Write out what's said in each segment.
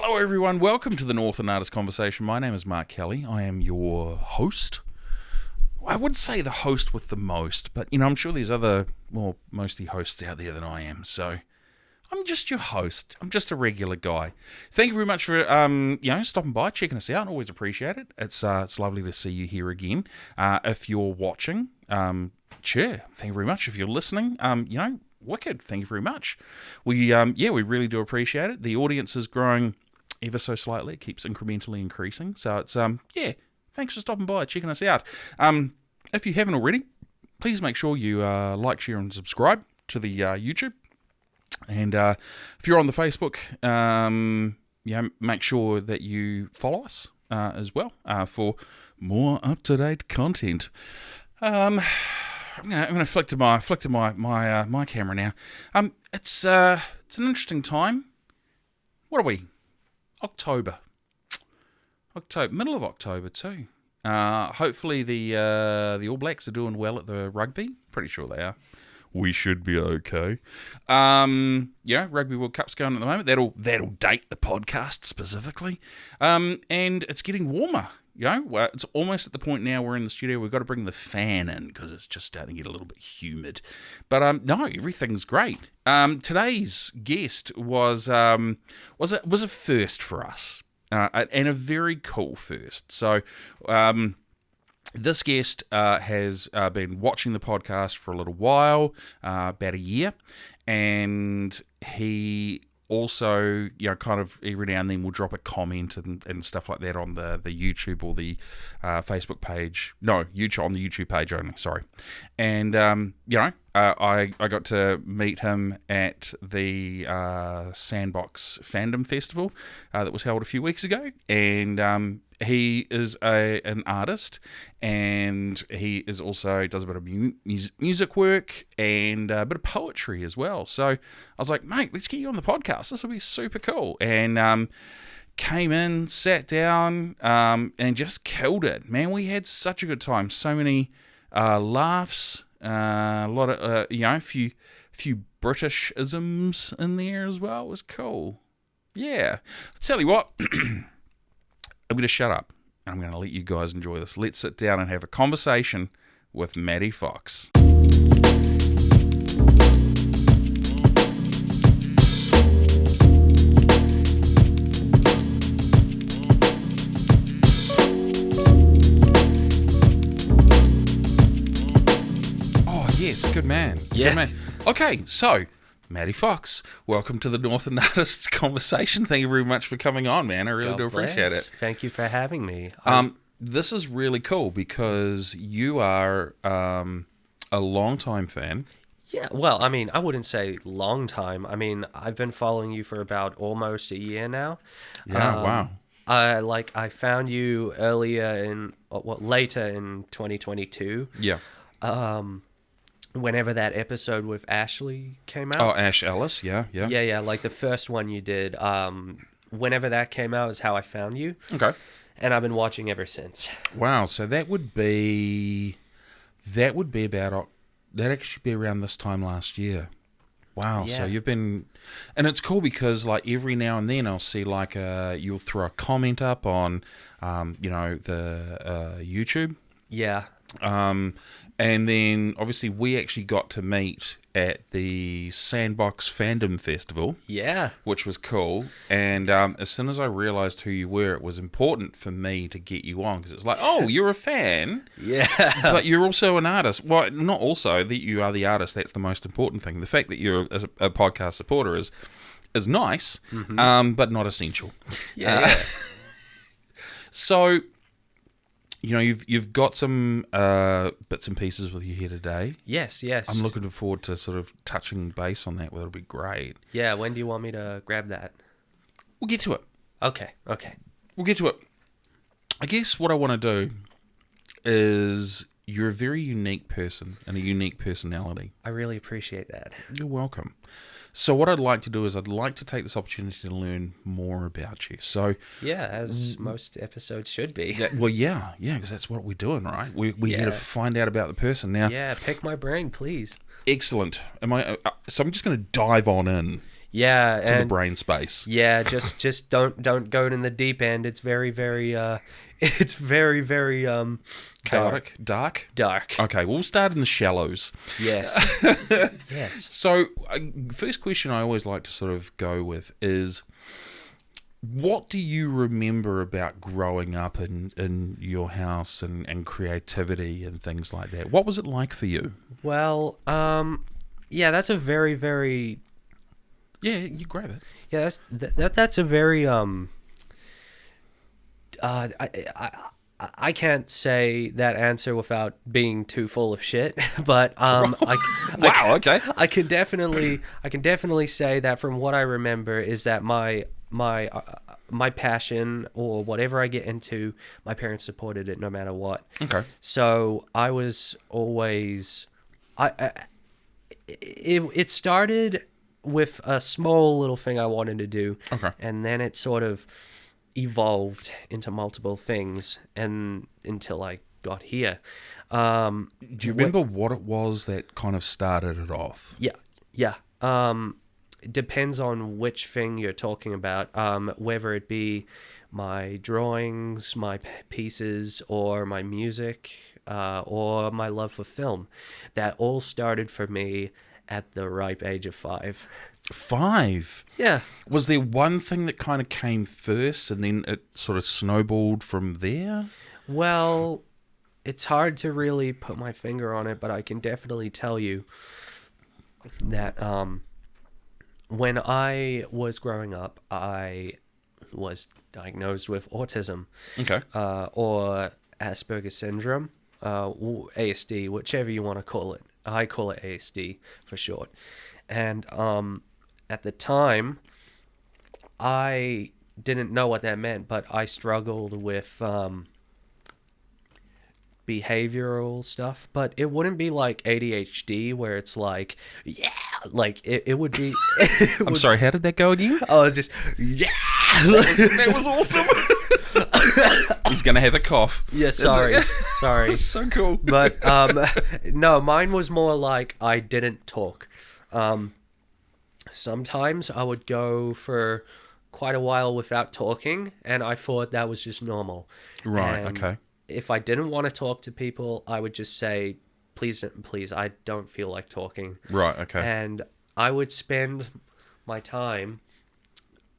Hello everyone, welcome to the Northland Artists Conversation. My name is Mark Kelly. I am your host. I would say the host with the most, but I'm sure there's other, more mostly hosts out there than I am, so I'm just your host. I'm just a regular guy. Thank you very much for stopping by, checking us out. Always appreciate it. It's lovely to see you here again. If you're watching, thank you very much. If you're listening, wicked. Thank you very much. We really do appreciate it. The audience is growing ever so slightly. It keeps incrementally increasing. So it's thanks for stopping by, checking us out. If you haven't already, please make sure you like, share, and subscribe to the YouTube. And if you're on the Facebook, make sure that you follow us as well for more up-to-date content. I'm gonna flick to my camera now. It's an interesting time. What are we? October, middle of October too. Hopefully the All Blacks are doing well at the rugby. Pretty sure they are. We should be okay. Rugby World Cup's going at the moment. That'll date the podcast specifically. And it's getting warmer. It's almost at the point now we're in the studio. We've got to bring the fan in because it's just starting to get a little bit humid. But no, everything's great. Today's guest was a first for us, and a very cool first. So. This guest has been watching the podcast for a little while, about a year, and he also, kind of every now and then will drop a comment and stuff like that on the YouTube or the Facebook page. No, YouTube, on the YouTube page only, sorry. And, I got to meet him at the Sandbox Fandom Festival that was held a few weeks ago, and he is an artist, and he is also does a bit of music work and a bit of poetry as well. So I was like, mate, let's get you on the podcast. This will be super cool. And came in, sat down, and just killed it. Man, we had such a good time. So many laughs, a lot of a few British-isms in there as well. It was cool. Yeah. I'll tell you what. I'm going to shut up, and I'm going to let you guys enjoy this. Let's sit down and have a conversation with Mattyfox. Oh, yes, good man. Yeah. Good man. Okay, so... Mattyfox, welcome to the Northland Artists Conversation. Thank you very much for coming on, man. I really do appreciate it. Thank you for having me. This is really cool because you are a long-time fan. Yeah, well, I mean, I wouldn't say long time. I mean, I've been following you for about almost a year now. Yeah, wow. I found you later in 2022. Yeah. Whenever that episode with Ashley came out. Oh, Ash Ellis, yeah. Yeah, like the first one you did. Whenever that came out is how I found you. Okay. And I've been watching ever since. Wow, so that'd actually be around this time last year. Wow, yeah. So you've been, and it's cool because like every now and then I'll see like you'll throw a comment up on, the YouTube. Yeah. And then, obviously, we actually got to meet at the Sandbox Fandom Festival. Yeah. Which was cool. And as soon as I realised who you were, it was important for me to get you on. Because it's like, oh, you're a fan. Yeah. But you're also an artist. Well, not also that you are the artist. That's the most important thing. The fact that you're a podcast supporter is nice, but not essential. Yeah. So... you've got some bits and pieces with you here today. Yes. I'm looking forward to sort of touching base on that. That'll be great. Yeah, when do you want me to grab that? We'll get to it. Okay. We'll get to it. I guess what I want to do is you're a very unique person and a unique personality. I really appreciate that. You're welcome. So what I'd like to do is I'd like to take this opportunity to learn more about you. So yeah, as most episodes should be. Yeah, because that's what we're doing, right? We're here to find out about the person now. Yeah, pick my brain, please. Excellent. So I'm just going to dive on in. Yeah, to the and brain space. yeah, just don't go in the deep end. It's very very it's very very Chaotic, dark. dark. Okay, we'll start in the shallows. Yes. Yes. So, first question I always like to sort of go with is, what do you remember about growing up in your house and creativity and things like that? What was it like for you? Well, yeah, that's a very very Yeah, you grab it. yeah, that's a very I can't say that answer without being too full of shit, but Wow, okay. I can definitely say that from what I remember is that my passion or whatever I get into, my parents supported it no matter what. Okay. So I was always it started with a small little thing I wanted to do. Okay. And then it sort of evolved into multiple things and until I got here. Do you remember what it was that kind of started it off? Yeah. It depends on which thing you're talking about, whether it be my drawings, my pieces, or my music, or my love for film. That all started for me at the ripe age of 5. 5? Yeah. Was there one thing that kind of came first and then it sort of snowballed from there? Well, it's hard to really put my finger on it, but I can definitely tell you that when I was growing up, I was diagnosed with autism. Okay. Or Asperger's syndrome, ASD, whichever you want to call it. I call it ASD for short. And at the time, I didn't know what that meant, but I struggled with behavioral stuff. But it wouldn't be like ADHD where it's like, yeah, like it would be. I'm sorry, how did that go again? Oh, just, yeah. That was awesome. He's going to have a cough. Yeah, sorry. Sorry. So cool. But no, mine was more like I didn't talk. Sometimes I would go for quite a while without talking, and I thought that was just normal. Right, And okay. if I didn't want to talk to people, I would just say, please, I don't feel like talking. Right, okay. And I would spend my time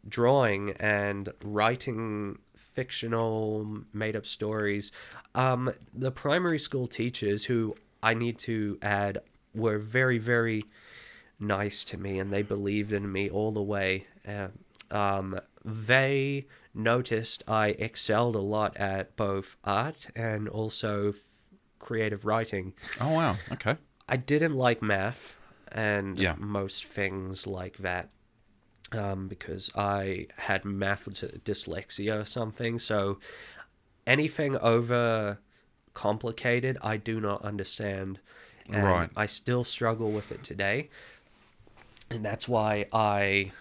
drawing and writing fictional made-up stories. The primary school teachers, who I need to add, were very, very nice to me, and they believed in me all the way. They noticed I excelled a lot at both art and also creative writing. Oh, wow, okay. I didn't like math and Yeah. most things like that. Because I had math dyslexia or something, so anything over complicated I do not understand, and Right. I still struggle with it today, and that's why I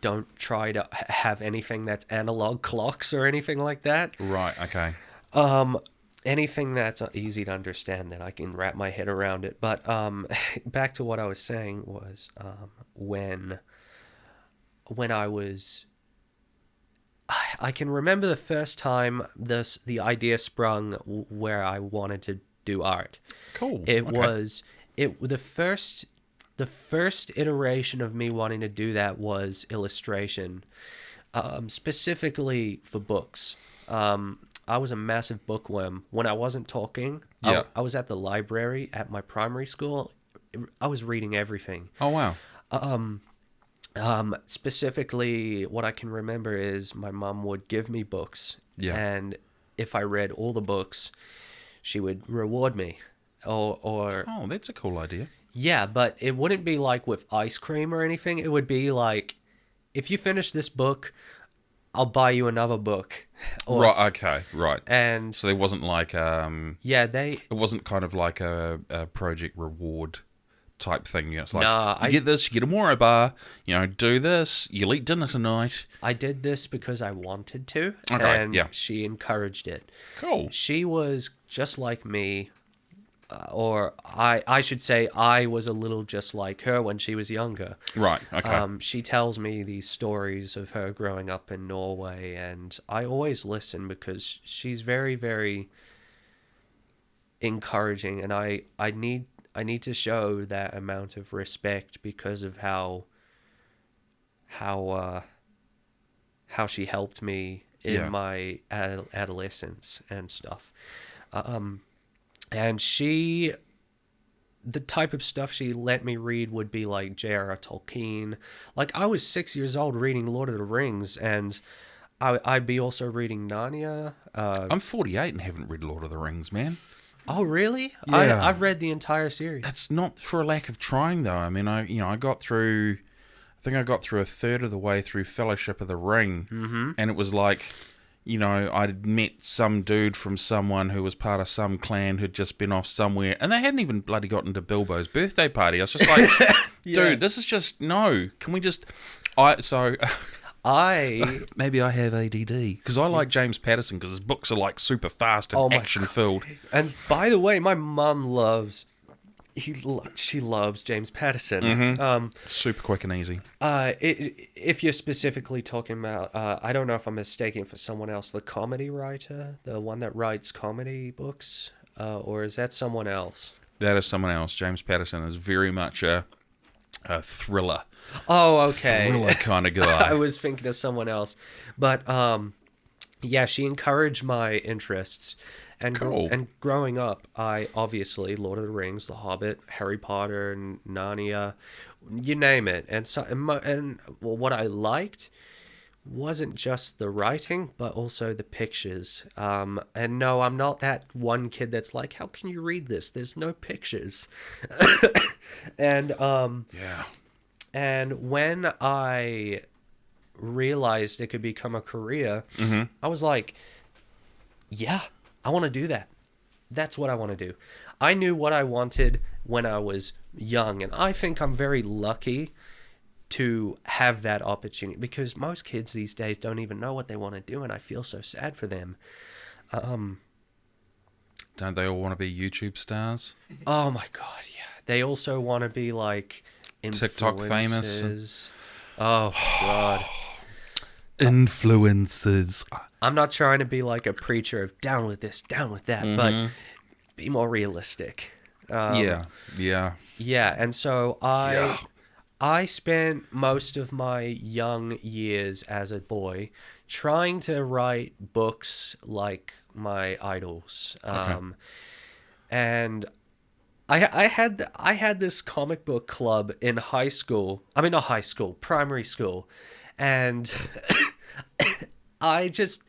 don't try to have anything that's analog clocks or anything like that. Right, okay. Anything that's easy to understand, that I can wrap my head around it. But back to what I was saying was when I was, I can remember the first time the idea sprung where I wanted to do art. Cool. It okay. was the first iteration of me wanting to do that was illustration, specifically for books. I was a massive bookworm. When I wasn't talking, Yeah. I was at the library at my primary school. I was reading everything. Oh, wow. Specifically, what I can remember is my mom would give me books, Yeah. and if I read all the books, she would reward me, or Oh, that's a cool idea. yeah, but it wouldn't be like with ice cream or anything. It would be like, if you finish this book, I'll buy you another book. Or, Right, okay, right. And So there wasn't like, yeah, it wasn't kind of like a project reward type thing. You know, it's like, Nah, you get this, you get a Moro bar, do this, you'll eat dinner tonight. I did this because I wanted to, Okay, and yeah. she encouraged it. Cool. She was just like me, or I should say I was a little just like her when she was younger. Right. Okay. She tells me these stories of her growing up in Norway, and I always listen because she's very, very encouraging, and I need to show that amount of respect because of how she helped me in my adolescence and stuff. And the type of stuff she let me read would be like J.R.R. Tolkien. Like, I was 6 years old reading Lord of the Rings, and I'd be also reading Narnia. I'm 48 and haven't read Lord of the Rings, man. Oh, really? Yeah. I've read the entire series. That's not for a lack of trying, though. I mean, I got through a third of the way through Fellowship of the Ring, and it was like, I'd met some dude from someone who was part of some clan who'd just been off somewhere, and they hadn't even bloody gotten to Bilbo's birthday party. I was just like, dude, this is just, no. Can we just... maybe I have ADD, because I like James Patterson because his books are like super fast and action-filled. And by the way, my mum she loves James Patterson. Super quick and easy. If you're specifically talking about, I don't know if I'm mistaken for someone else, the comedy writer, the one that writes comedy books, or is that someone else? That is someone else. James Patterson is very much a thriller. Oh, okay. Thriller kind of guy. I was thinking of someone else. But, yeah, she encouraged my interests. And, cool. And growing up, I obviously, Lord of the Rings, The Hobbit, Harry Potter, and Narnia, you name it. And what I liked wasn't just the writing, but also the pictures. And no, I'm not that one kid that's like, how can you read this? There's no pictures. And yeah. And when I realized it could become a career, I was like, yeah, I want to do that. That's what I want to do. I knew what I wanted when I was young, and I think I'm very lucky to have that opportunity, because most kids these days don't even know what they want to do, and I feel so sad for them. Don't they all want to be YouTube stars? Oh my God, yeah. They also want to be like TikTok famous. Oh God. Influencers. I'm not trying to be like a preacher of down with this, down with that, but be more realistic. Yeah. And so I spent most of my young years as a boy trying to write books like my idols. And I had this comic book club in high school. I mean, not high school, primary school. And I just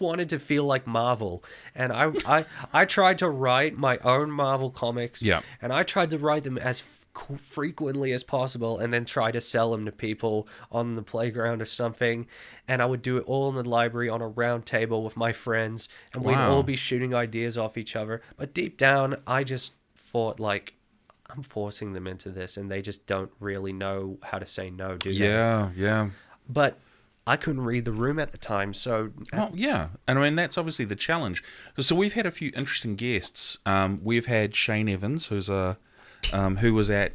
wanted to feel like Marvel, and I tried to write my own Marvel comics, and I tried to write them as frequently as possible, and then try to sell them to people on the playground or something. And I would do it all in the library on a round table with my friends, and we'd all be shooting ideas off each other. But deep down, I just thought, like, I'm forcing them into this, and they just don't really know how to say no, do they? Yeah. But I couldn't read the room at the time, so... Well, yeah. And I mean, that's obviously the challenge. So we've had a few interesting guests. We've had Shane Evans, who was at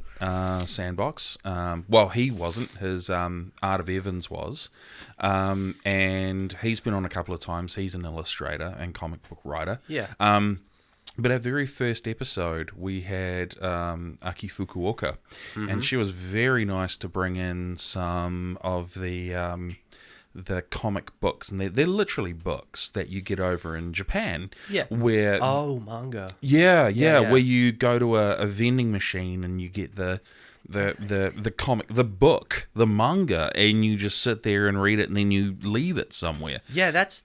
Sandbox. Well, he wasn't. His Art of Evans was. And he's been on a couple of times. He's an illustrator and comic book writer. Yeah. But our very first episode, we had Aki Fukuoka, and she was very nice to bring in some of the comic books, and they're literally books that you get over in Japan. Yeah. Where manga. Yeah. Where you go to a vending machine and you get the comic, the book, the manga, and you just sit there and read it, and then you leave it somewhere. Yeah, that's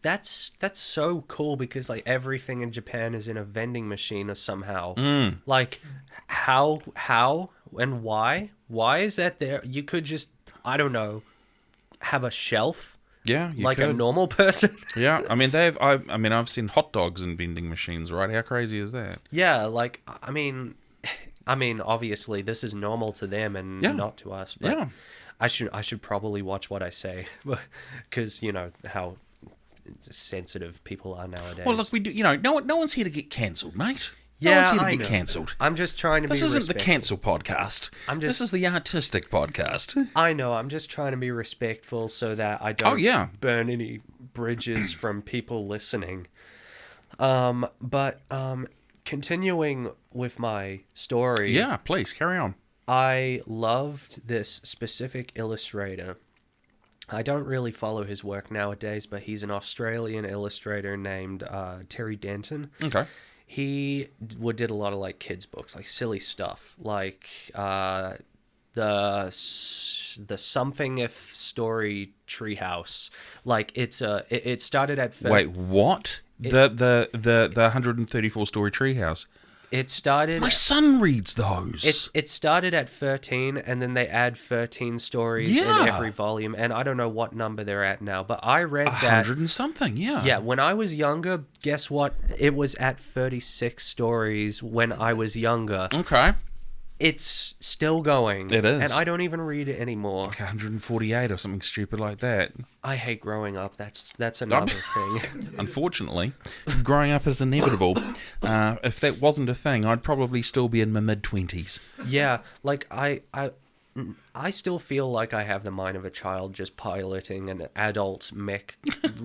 so cool, because like everything in Japan is in a vending machine or somehow. Like how and why is that there? You could just, I don't know, have a shelf. Yeah, like a normal person. Yeah, I mean I've seen hot dogs in vending machines, right? How crazy is that? Yeah, like I mean, obviously this is normal to them and not to us. But yeah, I should probably watch what I say, because you know how sensitive people are nowadays. Well, look, we do. No one's here to get cancelled, mate. No one's Yeah, here to I get know. cancelled. I'm just trying to This be isn't respectful. the cancel podcast. This is the artistic podcast. I know. I'm just trying to be respectful so that I don't yeah. burn any bridges from people listening. But continuing with my story, Yeah, please, carry on. I loved this specific illustrator. I don't really follow his work nowadays, but he's an Australian illustrator named Terry Denton. Okay. He did a lot of like kids books, like silly stuff, like the Something If Story Treehouse. Like it started at Wait, what? The 134 story treehouse. It started. My son reads those. It started at 13, and then they add 13 stories in every volume, and I don't know what number they're at now, but I read that 100 and something, yeah. Yeah, when I was younger, guess what? It was at 36 stories when I was younger. Okay. It's still going. It is. And I don't even read it anymore. Like 148 or something stupid like that. I hate growing up. That's another thing. Unfortunately, growing up is inevitable. If that wasn't a thing, I'd probably still be in my mid-20s. Yeah, like I still feel like I have the mind of a child just piloting an adult mech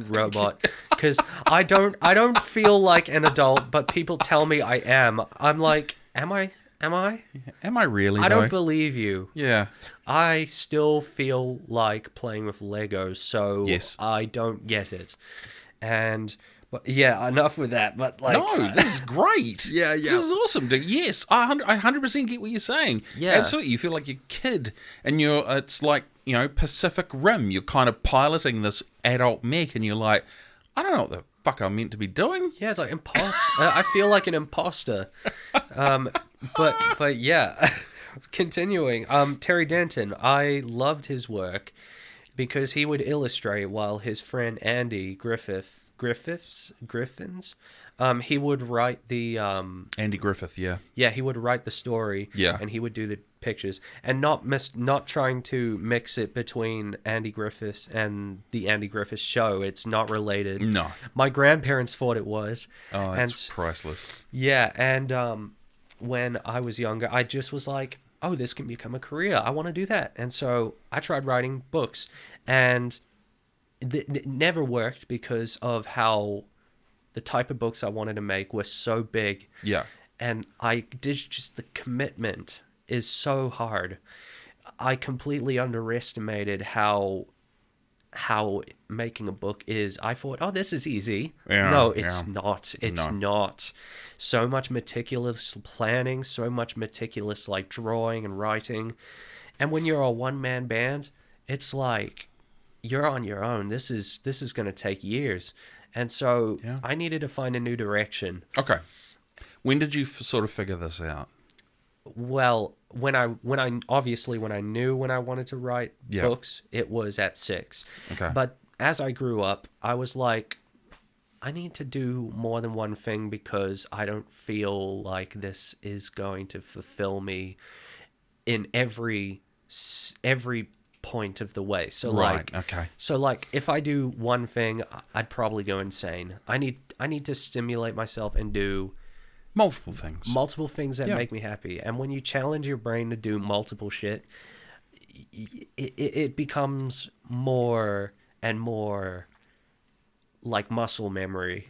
robot, because I don't feel like an adult, but people tell me I am. I'm like, am I? Am I? Am I really, I though? don't believe you. Yeah. I still feel like playing with Legos, so Yes. I don't get it. And but yeah, enough with that. But like, No, this is great. Yeah. This is awesome, dude. Yes, I 100% get what you're saying. Yeah. Absolutely. You feel like you're a kid, and it's like, Pacific Rim. You're kind of piloting this adult mech, and you're like, I don't know what the fuck I'm meant to be doing. Yeah, it's like imposter. I feel like an imposter. But yeah, continuing. Terry Denton, I loved his work because he would illustrate while his friend Andy Griffins, he would write the Andy Griffith, yeah. Yeah, he would write the story. Yeah. And he would do the pictures, and not trying to mix it between Andy Griffiths and the Andy Griffiths show. It's not related. No. My grandparents thought it was. Oh, that's priceless. Yeah, and when I was younger, I just was like, oh, this can become a career. I want to do that. And so I tried writing books, and it never worked because of how the type of books I wanted to make were so big. Yeah. And the commitment is so hard. I completely underestimated how making a book is. I thought, oh, this is easy. Yeah, no, it's yeah. not. It's No. not. So much meticulous planning, so much meticulous like drawing and writing. And when you're a one-man band, it's like you're on your own. This is going to take years. And so Yeah. I needed to find a new direction. Okay. When did you sort of figure this out? Well, when I knew when I wanted to write Yeah. books, it was at 6. Okay. But as I grew up, I was like, I need to do more than one thing because I don't feel like this is going to fulfill me in every point of the way. So Right, like, okay. so like if I do one thing, I'd probably go insane. I need to stimulate myself and do Multiple things. multiple things that Yeah. make me happy. And when you challenge your brain to do multiple shit, it becomes more and more like muscle memory,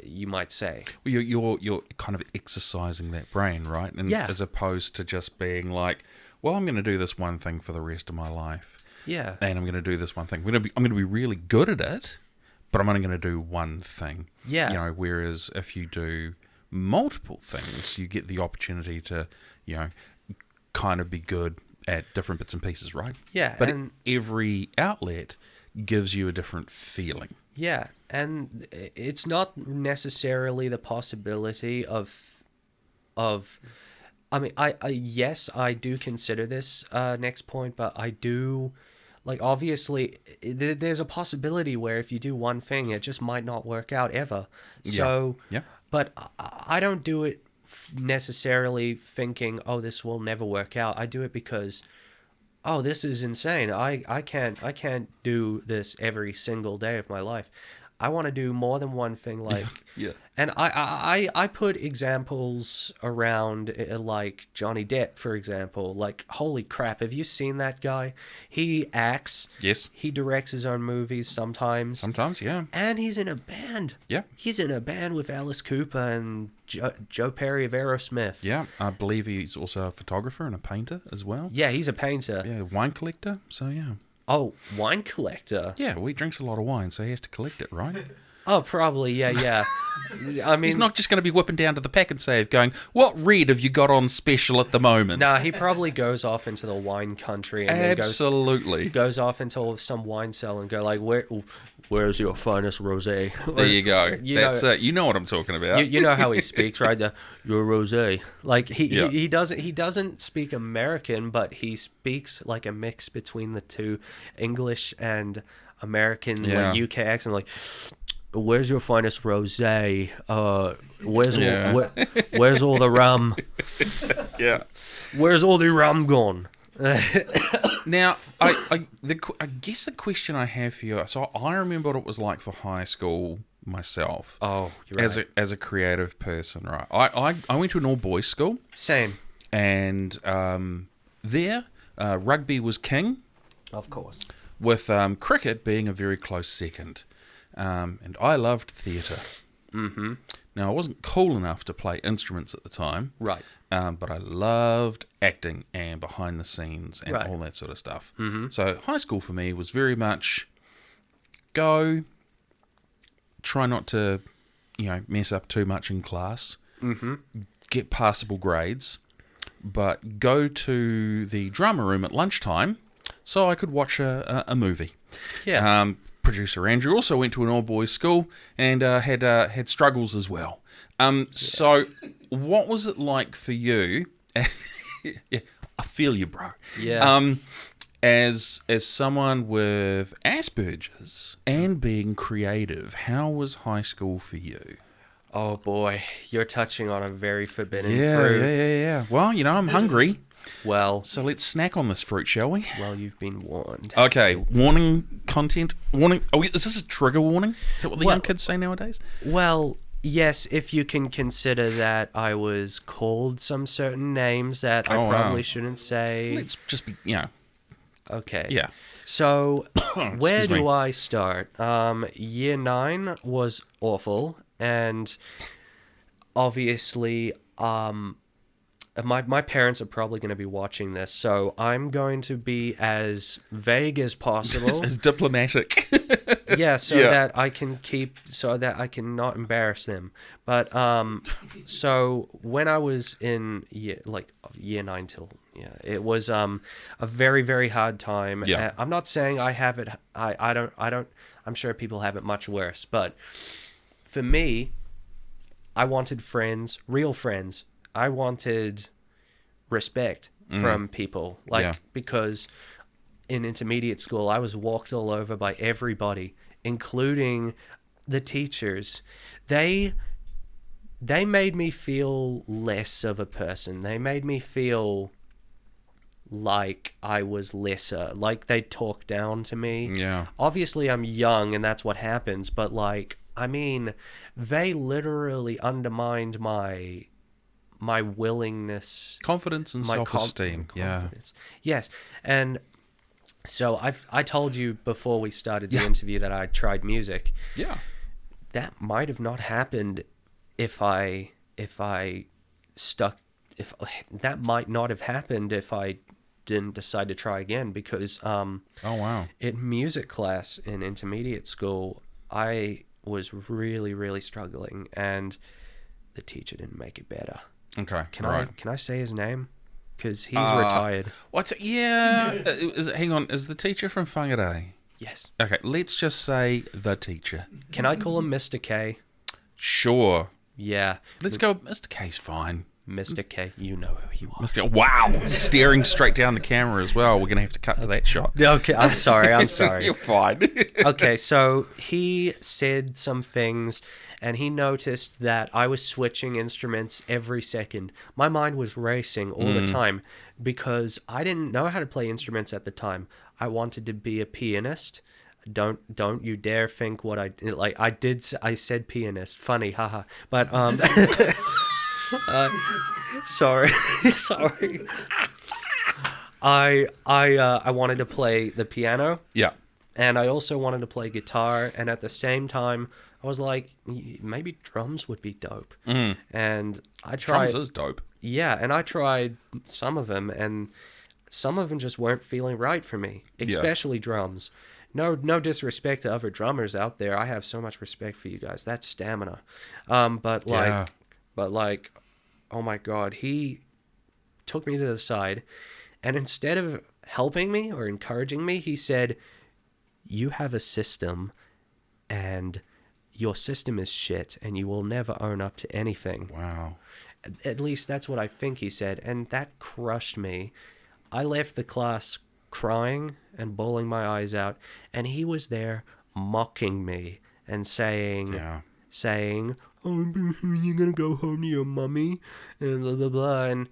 you might say. Well, you're kind of exercising that brain, right? And Yeah. as opposed to just being like, well, I'm going to do this one thing for the rest of my life, Yeah. and I'm going to do this one thing. I'm going to be really good at it, but I'm only going to do one thing. Yeah. Whereas if you do multiple things, you get the opportunity to, kind of be good at different bits and pieces, right? Yeah. But and every outlet gives you a different feeling. yeah, and it's not necessarily the possibility of I mean, yes, I do consider this next point, but I do, like, obviously, there's a possibility where if you do one thing, it just might not work out ever. So, Yeah. but I don't do it necessarily thinking, oh, this will never work out. I do it because, oh, this is insane. I can't do this every single day of my life. I want to do more than one thing. Like, Yeah. and I put examples around like Johnny Depp, for example. Like, holy crap, have you seen that guy? He acts. Yes. He directs his own movies sometimes. Sometimes, yeah. And he's in a band. Yeah. He's in a band with Alice Cooper and Joe Perry of Aerosmith. Yeah. I believe he's also a photographer and a painter as well. Yeah, he's a painter. Yeah, wine collector. So, yeah. Oh, wine collector. Yeah, well, he drinks a lot of wine, so he has to collect it, right? Oh, probably, yeah. I mean, He's not just going to be whipping down to the pack and save, going, "What red have you got on special at the moment?" nah, he probably goes off into the wine country and Absolutely. then goes off into some wine cell and go like, where's your finest rosé? There you go. That's know, it. You know what I'm talking about. you know how he speaks, right? Your rosé. Like he doesn't speak American, but he speaks like a mix between the two, English and American, like UK accent, like. Where's your finest rosé? Where's all the rum? Yeah. Where's all the rum gone? Now, I guess the question I have for you. So I remember what it was like for high school myself. Oh, you're right. As a creative person, right? I went to an all boys school. Same. And there, rugby was king. Of course. With cricket being a very close second. And I loved theatre. Mm-hmm. Now, I wasn't cool enough to play instruments at the time. Right. But I loved acting and behind the scenes and Right. all that sort of stuff. Mm-hmm. So high school for me was very much go, try not to, mess up too much in class, get passable grades, but go to the drama room at lunchtime so I could watch a movie. Yeah. Producer Andrew also went to an all-boys school and had struggles as well. So what was it like for you? Yeah, I feel you, bro. Yeah. As someone with Asperger's and being creative, how was high school for you? Oh boy, you're touching on a very forbidden fruit. Yeah. Well, I'm hungry. Well, So let's snack on this fruit, shall we? you've been warned. Okay, warning content. Warning. Is this a trigger warning? Is that what the young kids say nowadays? Well, yes, if you can consider that I was called some certain names that I probably shouldn't say. Let's just be, Okay. yeah. So, where Excuse me. do I start? Year 9 was awful, and obviously, my parents are probably going to be watching this, so I'm going to be as vague as possible. As diplomatic. Yeah, that I can not embarrass them. But so when I was in year 9 till it was a very, very hard time. Yeah. I'm not saying I have it. I don't. I'm sure people have it much worse. But for me, I wanted friends, real friends. I wanted respect from people, because in intermediate school, I was walked all over by everybody, including the teachers. They made me feel less of a person. They made me feel like I was lesser, like they talked down to me. Yeah. Obviously, I'm young, and that's what happens, but they literally undermined my willingness, Confidence and self-esteem. confidence. Yes, and so I told you before we started the interview that I tried music. Yeah. That might have not happened if that might not have happened if I didn't decide to try again, because Oh, wow. in music class in intermediate school, I was really, really struggling, and the teacher didn't make it better. Okay. Can right. I say his name? Because he's retired. What's it? Yeah. Hang on. Is the teacher from Whangarei? Yes. Okay. Let's just say the teacher. Can I call him Mr. K? Sure. Yeah. Let's go. Mr. K's fine. Mr. K, you know who you are. Wow. Staring straight down the camera as well. We're going to have to cut to that shot. Okay, I'm sorry. You're fine. Okay, so he said some things, and he noticed that I was switching instruments every second. My mind was racing all the time because I didn't know how to play instruments at the time. I wanted to be a pianist, Don't you dare think what I said pianist. Funny, haha. But sorry, sorry. I wanted to play the piano. Yeah. And I also wanted to play guitar, and at the same time, I was like, maybe drums would be dope. And I tried. Drums is dope. Yeah, and I tried some of them, and some of them just weren't feeling right for me, especially drums. No disrespect to other drummers out there. I have so much respect for you guys. That's stamina. But oh my God, he took me to the side, and instead of helping me or encouraging me, he said, "You have a system, and your system is shit, and you will never own up to anything." Wow. At least that's what I think he said, and that crushed me. I left the class crying and bawling my eyes out, and he was there mocking me and saying, "Oh, you're gonna go home to your mummy," and blah blah blah. And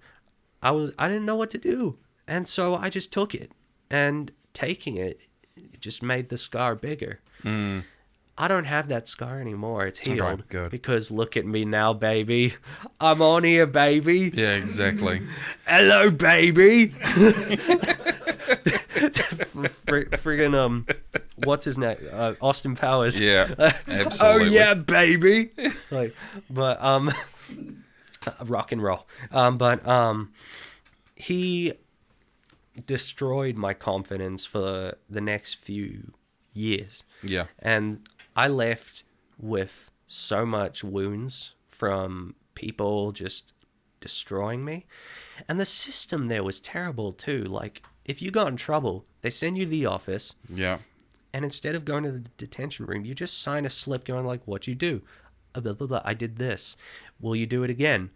I didn't know what to do, and so I just took it, and taking it just made the scar bigger. I don't have that scar anymore. It's healed. Okay, good. Because look at me now, baby. I'm on here, baby. Yeah, exactly. Hello, baby. Friggin' what's his name? Austin Powers. Yeah, absolutely. Oh yeah, baby. Rock and roll. He destroyed my confidence for the next few years. Yeah. And I left with so much wounds from people just destroying me. And the system there was terrible too. Like, if you got in trouble, they send you to the office. Yeah. And instead of going to the detention room, you just sign a slip going like, "What'd you do?" Blah, blah, blah. "I did this." "Will you do it again?"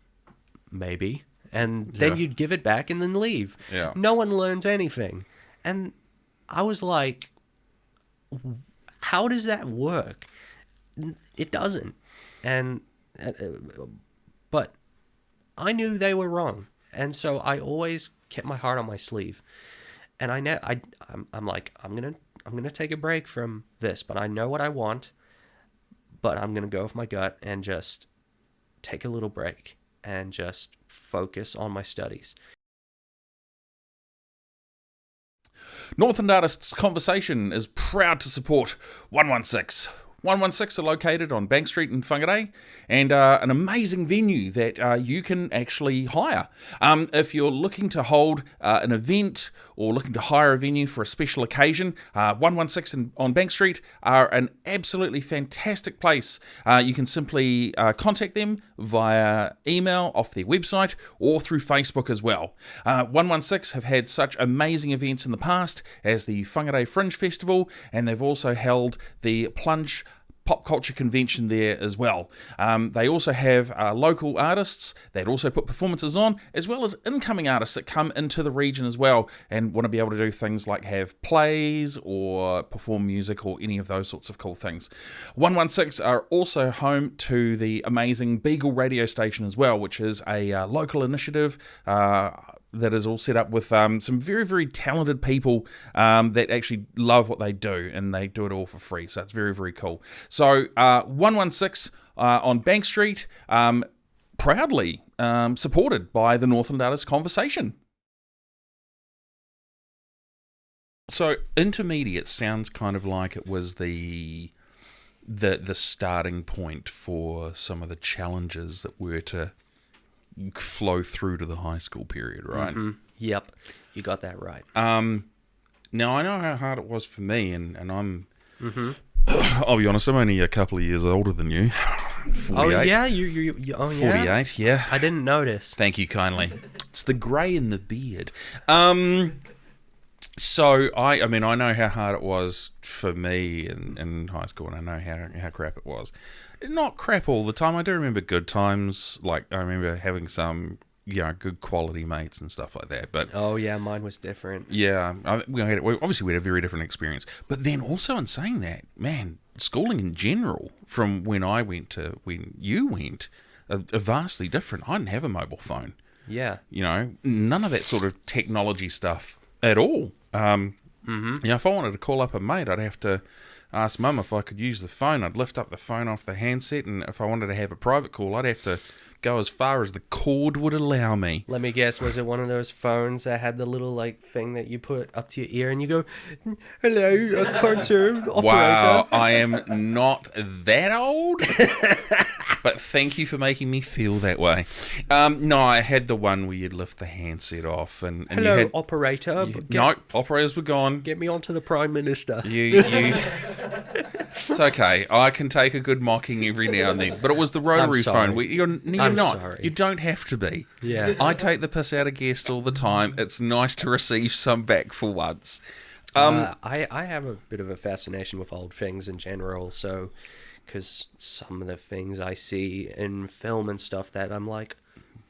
"Maybe." And then you'd give it back and then leave. Yeah. No one learns anything. And I was like, how does that work? It doesn't. And but I knew they were wrong, and so I always kept my heart on my sleeve. And I'm like, I'm gonna take a break from this, but I know what I want. But I'm gonna go with my gut and just take a little break and just focus on my studies. Northland Artists Conversation is proud to support 116. 116 are located on Bank Street in Whangarei, and an amazing venue that you can actually hire. If you're looking to hold an event or looking to hire a venue for a special occasion, 116 on Bank Street are an absolutely fantastic place. You can simply contact them via email off their website or through Facebook as well. 116 have had such amazing events in the past as the Whangarei Fringe Festival, and they've also held the Plunge pop culture convention there as well. They also have local artists that also put performances on, as well as incoming artists that come into the region as well and want to be able to do things like have plays or perform music or any of those sorts of cool things. 116 are also home to the amazing Beagle radio station as well, which is a local initiative that is all set up with some very, very talented people that actually love what they do, and they do it all for free. So it's very, very cool. So 116 on Bank Street, proudly supported by the Northland Artists Conversation. So intermediate sounds kind of like it was the starting point for some of the challenges that were to flow through to the high school period, right? Mm-hmm. Yep, you got that right. Now I know how hard it was for me, and I'm I'll be honest, I'm only a couple of years older than you. 48. Oh yeah, you 48, yeah. I didn't notice. Thank you kindly. It's the grey in the beard. So I mean I know how hard it was for me in high school, and I know how crap it was. Not crap all the time. I do remember good times. Like, I remember having some, good quality mates and stuff like that. But oh yeah, mine was different. Yeah, we had a very different experience. But then also in saying that, man, schooling in general, from when I went to when you went, are vastly different. I didn't have a mobile phone. Yeah. None of that sort of technology stuff at all. You know, if I wanted to call up a mate, I'd have to ask Mum if I could use the phone. I'd lift up the phone off the handset, and if I wanted to have a private call, I'd have to go as far as the cord would allow me. Let me guess, was it one of those phones that had the little like thing that you put up to your ear and you go, "Hello, concern operator"? Wow, I am not that old, but thank you for making me feel that way. No, I had the one where you'd lift the handset off, and Hello, you had, operator. no, operators were gone. Get me onto the Prime Minister. You. It's okay. I can take a good mocking every now and then, but it was the rotary sorry. phone. You're I'm not. sorry. You don't have to be. Yeah. I take the piss out of guests all the time. It's nice to receive some back for once. I have a bit of a fascination with old things in general, so because some of the things I see in film and stuff that I'm like,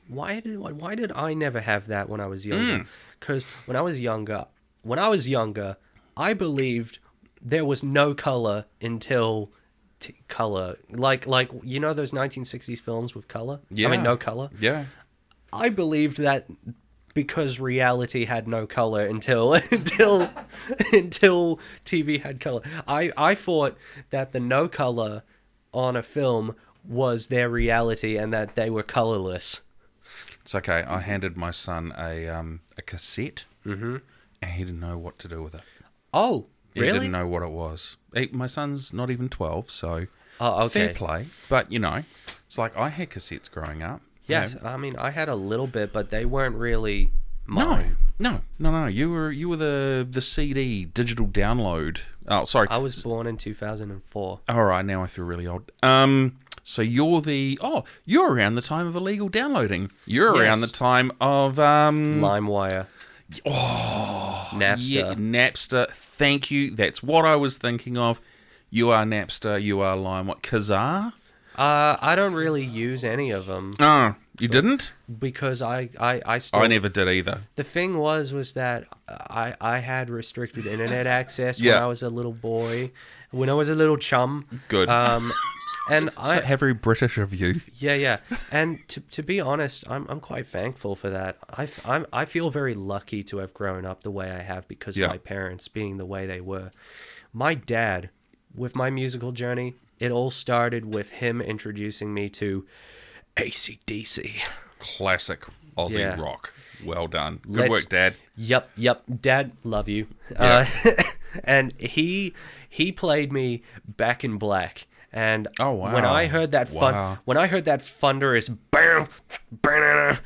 why did I never have that when I was younger? Because when I was younger, I believed there was no color until color. Like you know those 1960s films with color? Yeah. I mean, no color? Yeah. I believed that because reality had no color until TV had color. I thought that the no color on a film was their reality and that they were colorless. It's okay. I handed my son a cassette, and he didn't know what to do with it. Oh, He really? didn't know what it was. My son's not even 12, so okay. fair play. But, you know, it's like I had cassettes growing up. Yes, You know. I mean I had a little bit, but they weren't really mine. No. You were the CD digital download. Oh, sorry. I was born in 2004. All right, now I feel really old. So you're you're around the time of illegal downloading. You're around the Yes. time of LimeWire. Oh, Napster. Yeah, Napster. Thank you. That's what I was thinking of. You are Napster. You are Lime. What? Kazaa? I don't really use any of them Oh, you didn't? because I still. I never did either. The thing was that I had restricted internet access when Yeah. I was a little boy, when I was a little chum. Good. And So very British of you. Yeah. And to be honest, I'm quite thankful for that. I feel very lucky to have grown up the way I have because of my parents being the way they were. My dad, with my musical journey, it all started with him introducing me to AC/DC. Classic Aussie Yeah. rock. Well done. Good work, Dad. Yep. Dad, love you. Yeah. And he played me Back in Black. And Oh, wow. when I heard that thunderous bam,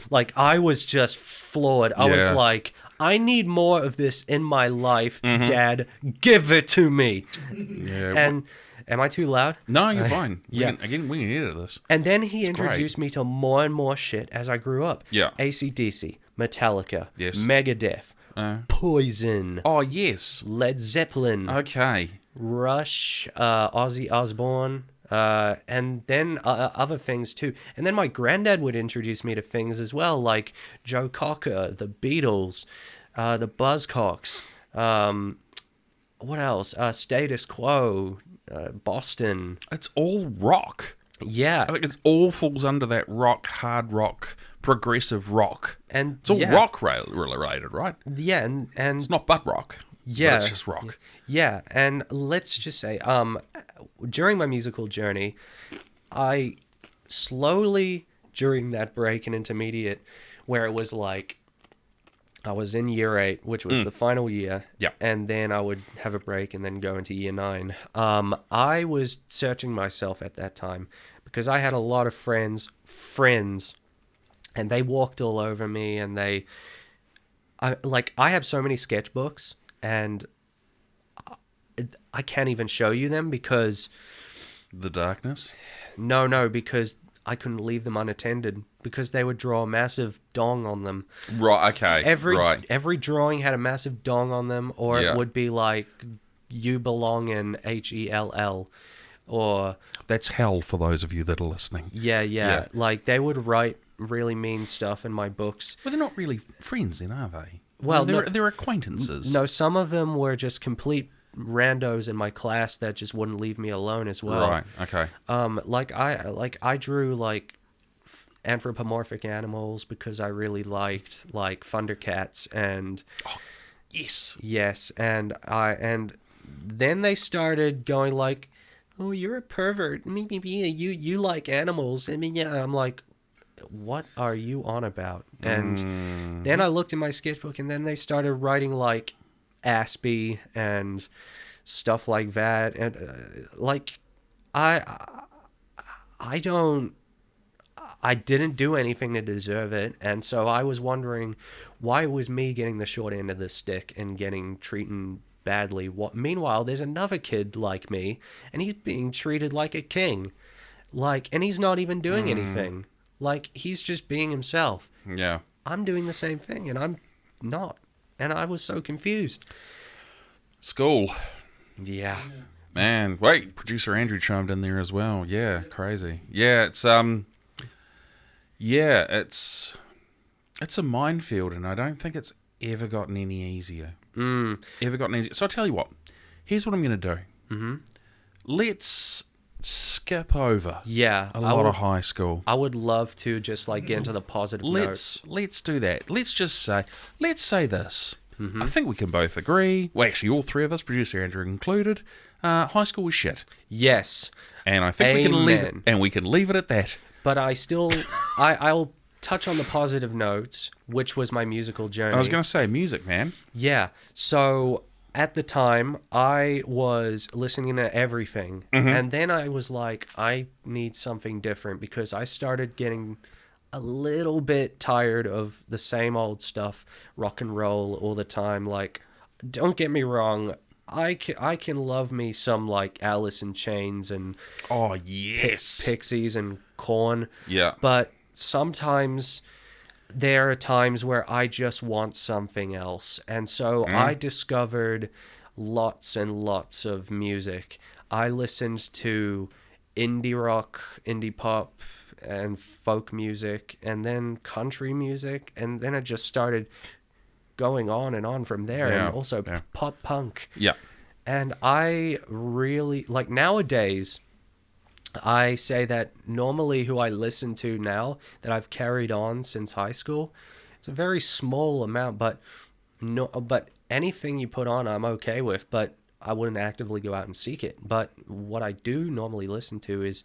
like I was just floored. I was Yeah. like, I need more of this in my life, Dad. Give it to me. Yeah. And am I too loud? No, you're fine. Yeah. We can edit this. And then he It's introduced me to more and more shit as I grew up. Yeah. AC/DC, Metallica, Yes. Megadeth, Poison, Oh, yes. Led Zeppelin, Okay. Rush, Ozzy Osbourne, and then other things too. And then my granddad would introduce me to things as well, like Joe Cocker, the Beatles, the Buzzcocks, what else? Status Quo, Boston. It's all rock. Yeah. I think it all falls under that rock, hard rock, progressive rock. And It's all yeah. rock related, right? Yeah, and It's not butt rock. yeah, But it's just rock. Yeah, and let's just say, during my musical journey, I slowly, during that break and intermediate, where it was like, I was in year 8, which was the final year, Yeah. and then I would have a break and then go into year 9. I was searching myself at that time because I had a lot of friends, and they walked all over me, and I have so many sketchbooks, and I can't even show you them because The darkness. no, because I couldn't leave them unattended because they would draw a massive dong on them. Right, okay. Every drawing had a massive dong on them, or Yeah. it would be like "You belong in HELL," or That's hell for those of you that are listening. yeah. Like they would write really mean stuff in my books. Well, they're not really friends then, are they? Well, they're acquaintances. No, some of them were just complete randos in my class that just wouldn't leave me alone as well. Right, okay. I drew like anthropomorphic animals because I really liked like Thundercats and Yes. Yes, and then they started going like, "Oh, you're a pervert. You like animals." I mean, yeah, I'm like, "What are you on about?" And then I looked in my sketchbook, and then they started writing like Aspie and stuff like that, and like I I don't. I didn't do anything to deserve it, and so I was wondering why it was me getting the short end of the stick and getting treated badly. Meanwhile, there's another kid like me, and he's being treated like a king, and he's not even doing anything. Like, he's just being himself. Yeah. I'm doing the same thing, and I'm not, and I was so confused. School. Yeah. Man, wait, producer Andrew chimed in there as well. Yeah, crazy. Yeah, it's a minefield, and I don't think it's ever gotten any easier. Ever gotten easier. So I'll tell you what. Here's what I'm going to do. Mm-hmm. Let's skip over Yeah. a lot of high school. I would love to just like get into the positive notes. Let's do that. Let's say this. I think we can both agree. Well, actually, all three of us, producer Andrew included, high school was shit. Yes. And I think we can leave it at that. But I still, I'll touch on the positive notes, which was my musical journey. I was going to say music, man. Yeah. So at the time, I was listening to everything. And then I was like, I need something different, because I started getting a little bit tired of the same old stuff, rock and roll all the time. Like, don't get me wrong, I can love me some like Alice in Chains and Oh yes, Pixies and Korn. Yeah. But sometimes there are times where I just want something else, and so I discovered lots and lots of music. I listened to indie rock, indie pop, and folk music, and then country music, and then it just started going on and on from there. And also pop punk. Yeah. And I really like, nowadays I say that normally who I listen to now that I've carried on since high school, it's a very small amount, but anything you put on I'm okay with, but I wouldn't actively go out and seek it. But what I do normally listen to is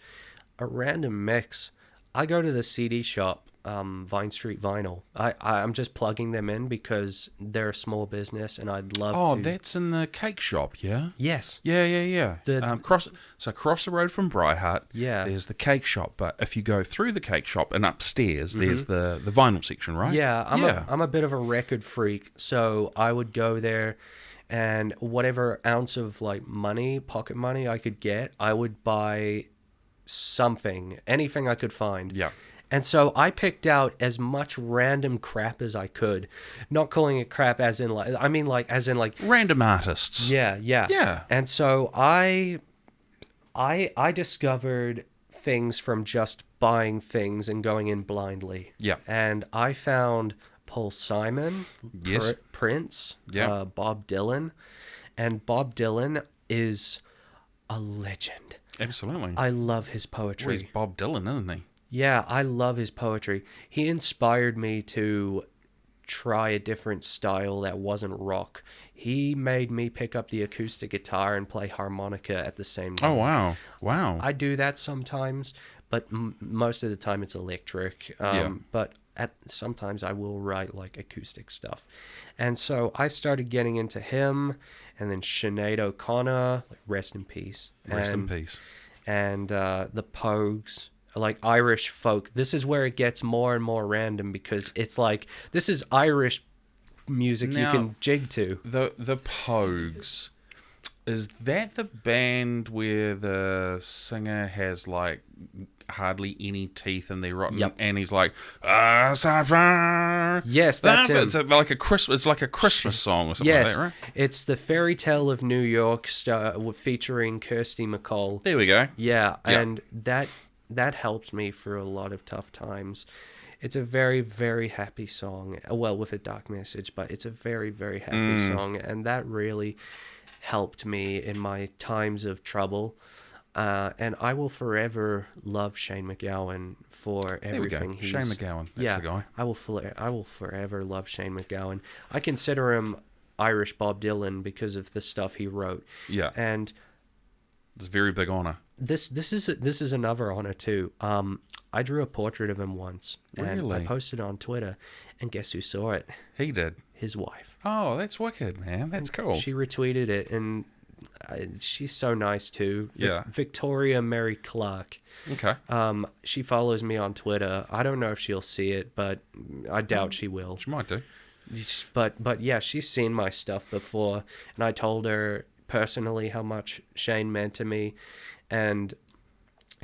a random mix. I go to the CD shop, Vine Street Vinyl. I'm just plugging them in because they're a small business, and I'd love to... Oh, that's in the cake shop, yeah? Yes. Yeah. Across the road from Brightheart, there's the cake shop. But if you go through the cake shop and upstairs, there's the vinyl section, right? Yeah, I'm a bit of a record freak, so I would go there, and whatever ounce of like pocket money I could get, I would buy anything I could find. Yeah. And so I picked out as much random crap as I could. Not calling it crap as in like, I mean like as in like random artists. Yeah. And so I discovered things from just buying things and going in blindly. Yeah. And I found Paul Simon, yes. Prince, Bob Dylan, and Bob Dylan is a legend. Absolutely. I love his poetry. Well, he's Bob Dylan, isn't he? Yeah, I love his poetry. He inspired me to try a different style that wasn't rock. He made me pick up the acoustic guitar and play harmonica at the same time. Oh, wow. I do that sometimes, but most of the time it's electric. But sometimes I will write like acoustic stuff. And so I started getting into him, and then Sinead O'Connor, like rest in peace. Rest in peace. And the Pogues, like Irish folk. This is where it gets more and more random, because it's like, this is Irish music now, you can jig to. The Pogues, is that the band where the singer has like hardly any teeth and they're rotten? Yep. And he's like, yes, that's him. It's like a Christmas song or something like that, right? It's the Fairy Tale of New York featuring Kirsty MacColl. There we go. Yeah, and that helped me through a lot of tough times. It's a very, very happy song. Well, with a dark message, but it's a very, very happy song, and that really helped me in my times of trouble. And I will forever love Shane MacGowan for everything he's... Shane MacGowan, that's the guy. I will forever love Shane MacGowan. I consider him Irish Bob Dylan because of the stuff he wrote. Yeah. And It's a very big honor. this is another honor too. I drew a portrait of him once, and I Really? posted it on Twitter, and guess who saw it? He did. His wife. Oh, that's wicked, man. That's cool. She retweeted it, and she's so nice too. Yeah. Victoria Mary Clark. Okay. She follows me on Twitter. I don't know if she'll see it, but I doubt she will. She might do. But yeah, she's seen my stuff before, and I told her personally how much Shane meant to me, and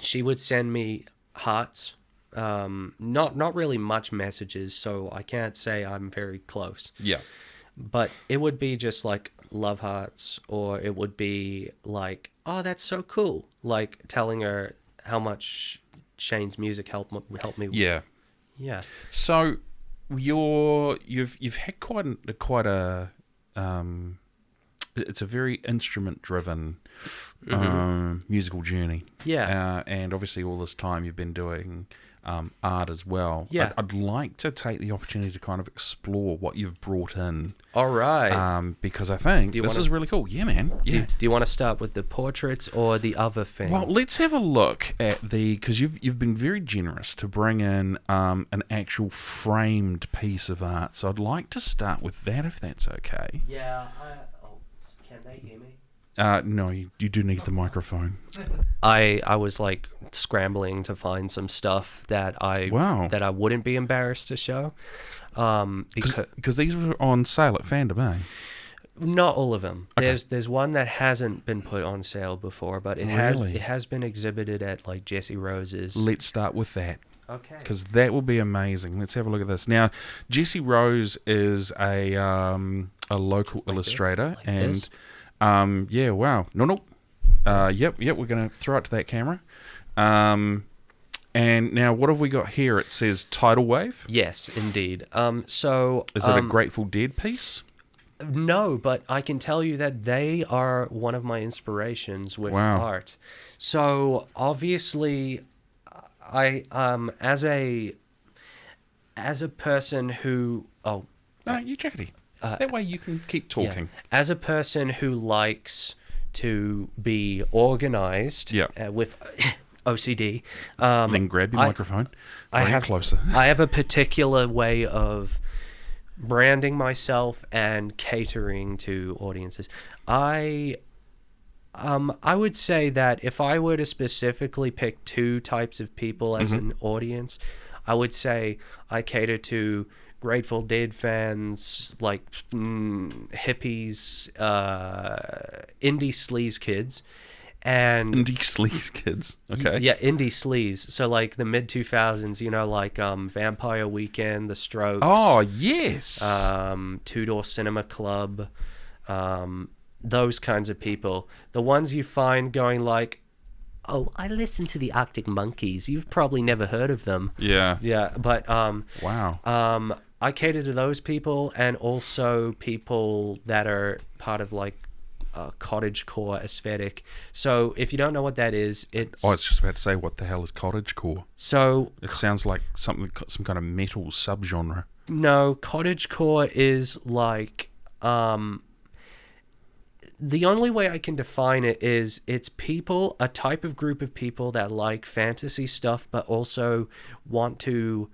she would send me hearts. Not really much messages, so I can't say I'm very close. Yeah. But it would be just like love hearts, or it would be like, oh, that's so cool, like telling her how much Shane's music helped me. Yeah. Yeah. So you've had quite a it's a very instrument driven musical journey. Yeah. And obviously all this time you've been doing art as well. Yeah. I'd like to take the opportunity to kind of explore what you've brought in. All right. Because I think this is really cool. Yeah, man. Yeah. Do you want to start with the portraits or the other thing? Well, let's have a look at because you've been very generous to bring in an actual framed piece of art. So I'd like to start with that, if that's okay. Yeah. Can they hear me? No, you do need the microphone. I was like scrambling to find some stuff that I wouldn't be embarrassed to show. Because these were on sale at Fandom, eh? Not all of them. Okay. There's one that hasn't been put on sale before, but it has been exhibited at like Jesse Rose's. Let's start with that. Okay. Because that will be amazing. Let's have a look at this. Now, Jesse Rose is a local illustrator, this? Yeah, wow. No. Yep, we're going to throw it to that camera. And now, what have we got here? It says Tidal Wave. Yes, indeed. So is it a Grateful Dead piece? No, but I can tell you that they are one of my inspirations with art. So obviously, I as a person who no, you checkity. That way you can keep talking. Yeah. As a person who likes to be organized with OCD. Then grab your microphone. Bring it closer. I have a particular way of branding myself and catering to audiences. I would say that if I were to specifically pick two types of people as an audience, I would say I cater to Grateful Dead fans, like hippies, indie sleaze kids, and indie sleaze kids. Okay. Yeah, indie sleaze. So like the mid 2000s, like Vampire Weekend, The Strokes. Oh yes. Two Door Cinema Club, those kinds of people. The ones you find going like, oh, I listen to the Arctic Monkeys. You've probably never heard of them. Yeah. Yeah, but wow. I cater to those people, and also people that are part of like cottagecore aesthetic. So if you don't know what that is, it's... I was just about to say, what the hell is cottagecore? So it sounds like some kind of metal subgenre. No, cottagecore is like... the only way I can define it is it's people, a type of group of people that like fantasy stuff, but also want to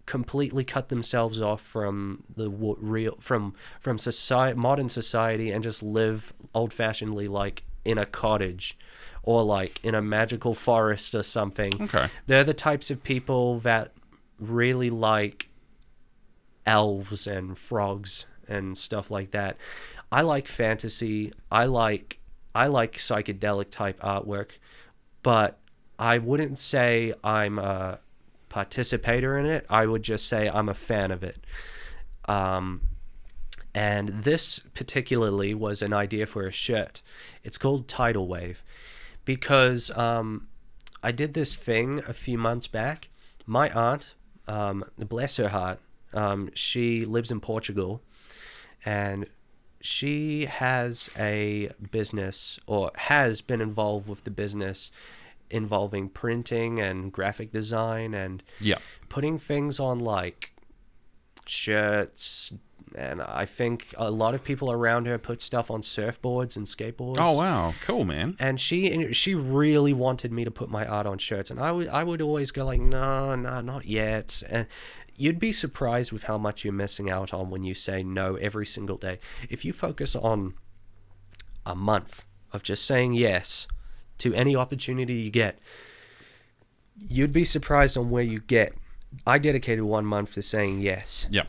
completely cut themselves off from the real, from society, modern society, and just live old-fashionedly, like in a cottage or like in a magical forest or something. Okay. They're the types of people that really like elves and frogs and stuff like that. I like fantasy. I like psychedelic type artwork, but I wouldn't say I'm a participator in it. I would just say I'm a fan of it. And this particularly was an idea for a shirt. It's called Tidal Wave because I did this thing a few months back. My aunt, bless her heart, she lives in Portugal, and she has a business, or has been involved with the business involving printing and graphic design and putting things on like shirts, And I think a lot of people around her put stuff on surfboards and skateboards. Oh, wow. Cool, man. And she really wanted me to put my art on shirts. And I would always go like, no, not yet. And you'd be surprised with how much you're missing out on when you say no every single day. If you focus on a month of just saying yes to any opportunity you get, you'd be surprised on where you get. I dedicated 1 month to saying yes. Yeah.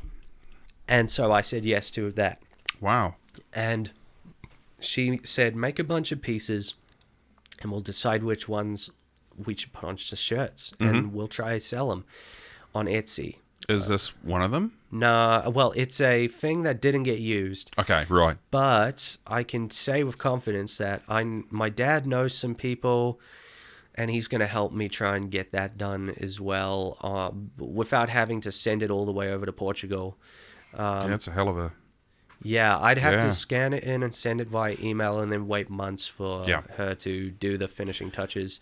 And so I said yes to that. Wow. And she said, make a bunch of pieces and we'll decide which ones we should put on shirts. And we'll try to sell them on Etsy. Is this one of them? Nah, well, it's a thing that didn't get used. Okay, right. But I can say with confidence that my dad knows some people, and he's going to help me try and get that done as well, without having to send it all the way over to Portugal. Yeah, that's a hell of a... Yeah, I'd have to scan it in and send it via email and then wait months for her to do the finishing touches.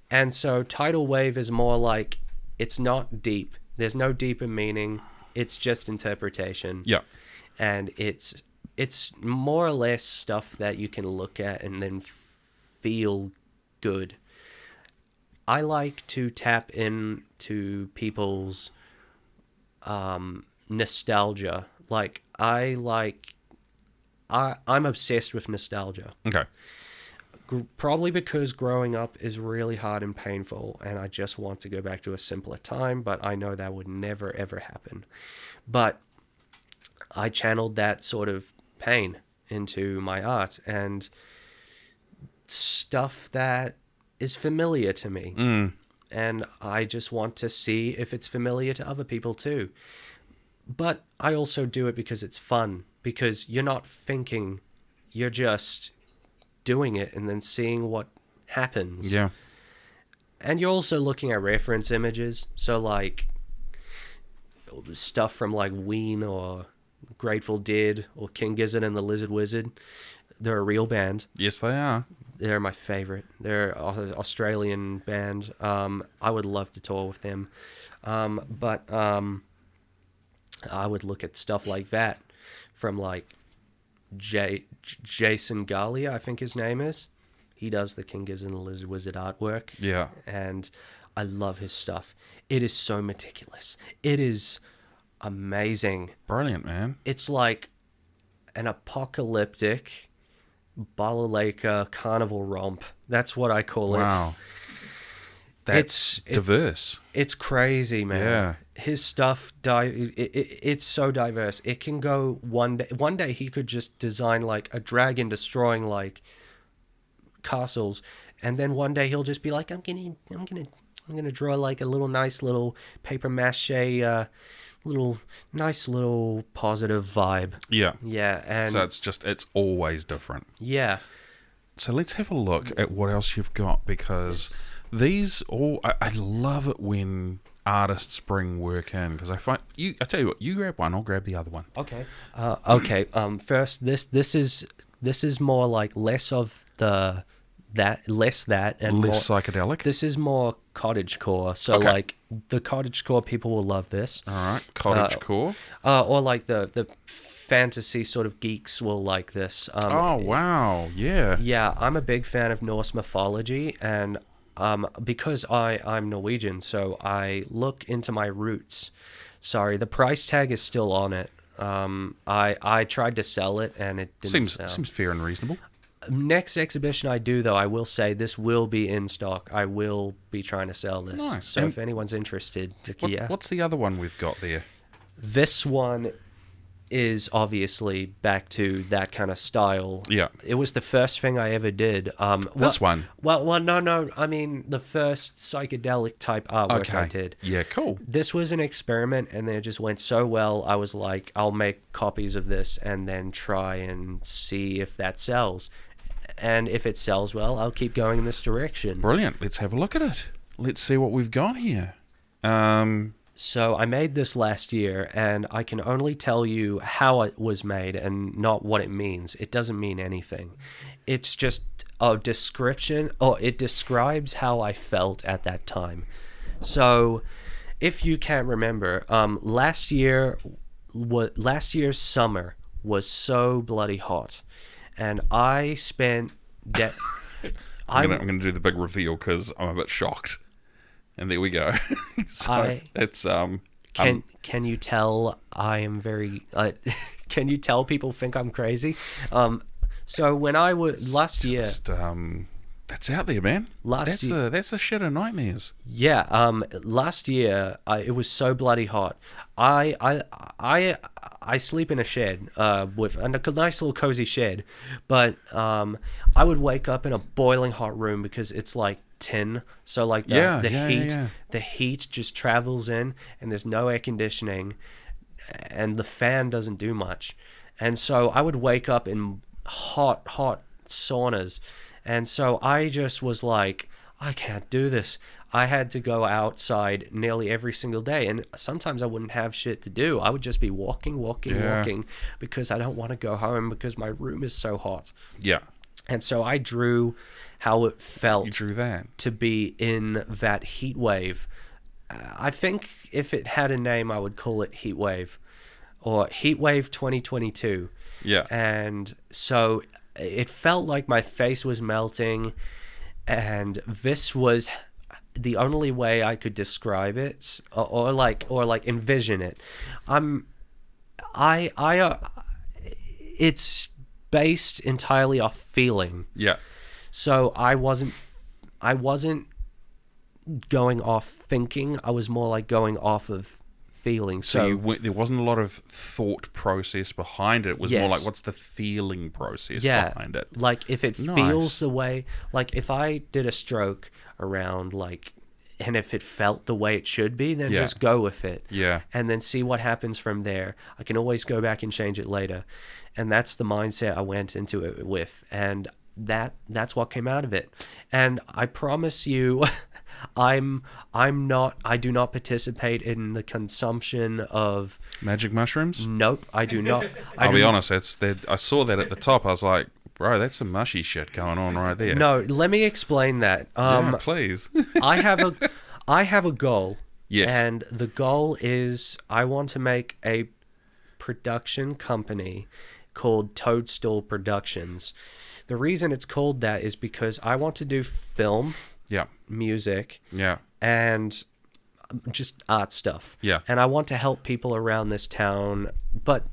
And so Tidal Wave is more like, it's not deep. There's no deeper meaning. It's just interpretation. Yeah. And it's more or less stuff that you can look at and then feel good. I like to tap into people's nostalgia. Like, I'm obsessed with nostalgia. Okay. Probably because growing up is really hard and painful, and I just want to go back to a simpler time, but I know that would never, ever happen. But I channeled that sort of pain into my art, and stuff that is familiar to me. And I just want to see if it's familiar to other people too. But I also do it because it's fun, because you're not thinking, you're just doing it and then seeing what happens. Yeah. And you're also looking at reference images, so like stuff from like Ween or Grateful Dead or King Gizzard and the Lizard Wizard. They're a real band. Yes, they are. They're my favorite. They're an Australian band. I would love to tour with them. But I would look at stuff like that from like Jason Galia, I think his name is. He does the King Gizzard and the Lizard Wizard artwork. Yeah. And I love his stuff. It is so meticulous. It is amazing. Brilliant, man. It's like an apocalyptic Balalaika carnival romp. That's what I call it. Wow. That's diverse. It's crazy, man. Yeah. His stuff, it's so diverse. It can go one day he could just design like a dragon destroying like castles, and then one day he'll just be like, I'm gonna draw like a little nice little paper mache nice little positive vibe. Yeah. Yeah. And so it's always different. Yeah. So let's have a look at what else you've got, because these all, I love it when artists bring work in, because I tell you what, you grab one, I'll grab the other one. Okay. Okay. First, this is more like less of less that and less more psychedelic. This is more cottagecore. So Okay. like the cottagecore people will love this. All right, cottagecore. Or like the fantasy sort of geeks will like this. Oh wow, yeah. Yeah, I'm a big fan of Norse mythology, and because I'm Norwegian, so I look into my roots. Sorry, the price tag is still on it. I tried to sell it and it didn't sell. Seems fair and reasonable. Next exhibition I do, though, I will say this will be in stock. I will be trying to sell this. Nice. So And if anyone's interested, What's the other one we've got there? This one is obviously back to that kind of style. Yeah. It was the first thing I ever did. This one? Well, no. I mean, the first psychedelic type artwork I did. Yeah, cool. This was an experiment, and it just went so well. I was like, I'll make copies of this and then try and see if that sells. And if it sells well, I'll keep going in this direction. Brilliant. Let's have a look at it. Let's see what we've got here. So I made this last year, and I can only tell you how it was made and not what it means. It doesn't mean anything. It's just a description, or it describes how I felt at that time. So if you can't remember, last year last year's summer was so bloody hot, and I spent I'm gonna do the big reveal because I'm a bit shocked, and there we go. So it's Can you tell I am very? Can you tell people think I'm crazy? So when I was last year, that's out there, man. That's the shit of nightmares. Yeah. Last year, it was so bloody hot. I sleep in a shed, with a nice little cozy shed, but I would wake up in a boiling hot room because it's like tin, so like the heat just travels in, and there's no air conditioning, and the fan doesn't do much, and so I would wake up in hot saunas, and so I just was like, I can't do this. I had to go outside nearly every single day, and sometimes I wouldn't have shit to do. I would just be walking because I don't want to go home because my room is so hot. Yeah. And so I drew how it felt. You drew that to be in that heat wave. I think if it had a name, I would call it Heat Wave, or Heat Wave 2022. Yeah. And so it felt like my face was melting, and this was the only way I could describe it, or envision it. It's based entirely off feeling. Yeah. So I wasn't going off thinking. I was more like going off of feeling. So there wasn't a lot of thought process behind it. It was more like, what's the feeling process behind it? Like if it feels the way, like if I did a stroke around, like, and if it felt the way it should be, then just go with it. Yeah. And then see what happens from there. I can always go back and change it later. And that's the mindset I went into it with. And that's what came out of it. And I promise you, I do not participate in the consumption of magic mushrooms. Nope, I do not. I'll be honest, I saw that at the top. I was like, bro, that's some mushy shit going on right there. No, let me explain that. Yeah, please. I have a goal. Yes. And the goal is I want to make a production company called Toadstool Productions. The reason it's called that is because I want to do film, music, and just art stuff. Yeah. And I want to help people around this town, but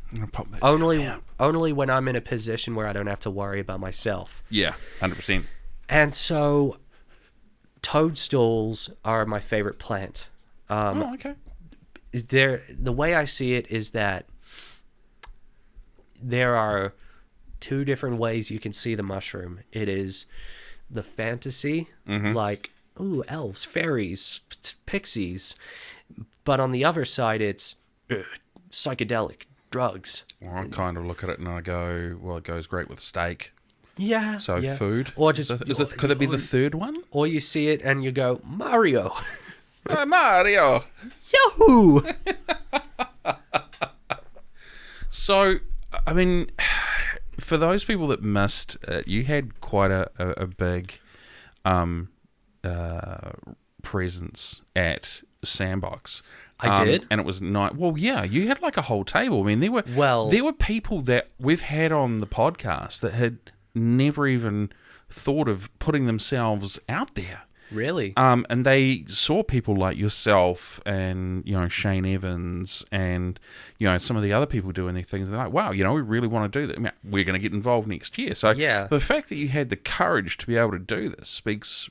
only when I'm in a position where I don't have to worry about myself. Yeah, 100%. And so toadstools are my favorite plant. Okay. The way I see it is that there are two different ways you can see the mushroom. It is the fantasy, like, ooh, elves, fairies, pixies. But on the other side, it's psychedelic, drugs. Well, I kind of look at it and I go, well, it goes great with steak. Yeah. So food. Or just could it be the third one? Or you see it and you go, Mario. Mario. Yahoo! So, I mean, for those people that missed it, you had quite a big presence at Sandbox. I did? And it was night. Well, yeah, you had like a whole table. I mean, there were people that we've had on the podcast that had never even thought of putting themselves out there. Really? And they saw people like yourself and, Shane Evans and, some of the other people doing these things. They're like, wow, we really want to do that. I mean, we're going to get involved next year. So the fact that you had the courage to be able to do this speaks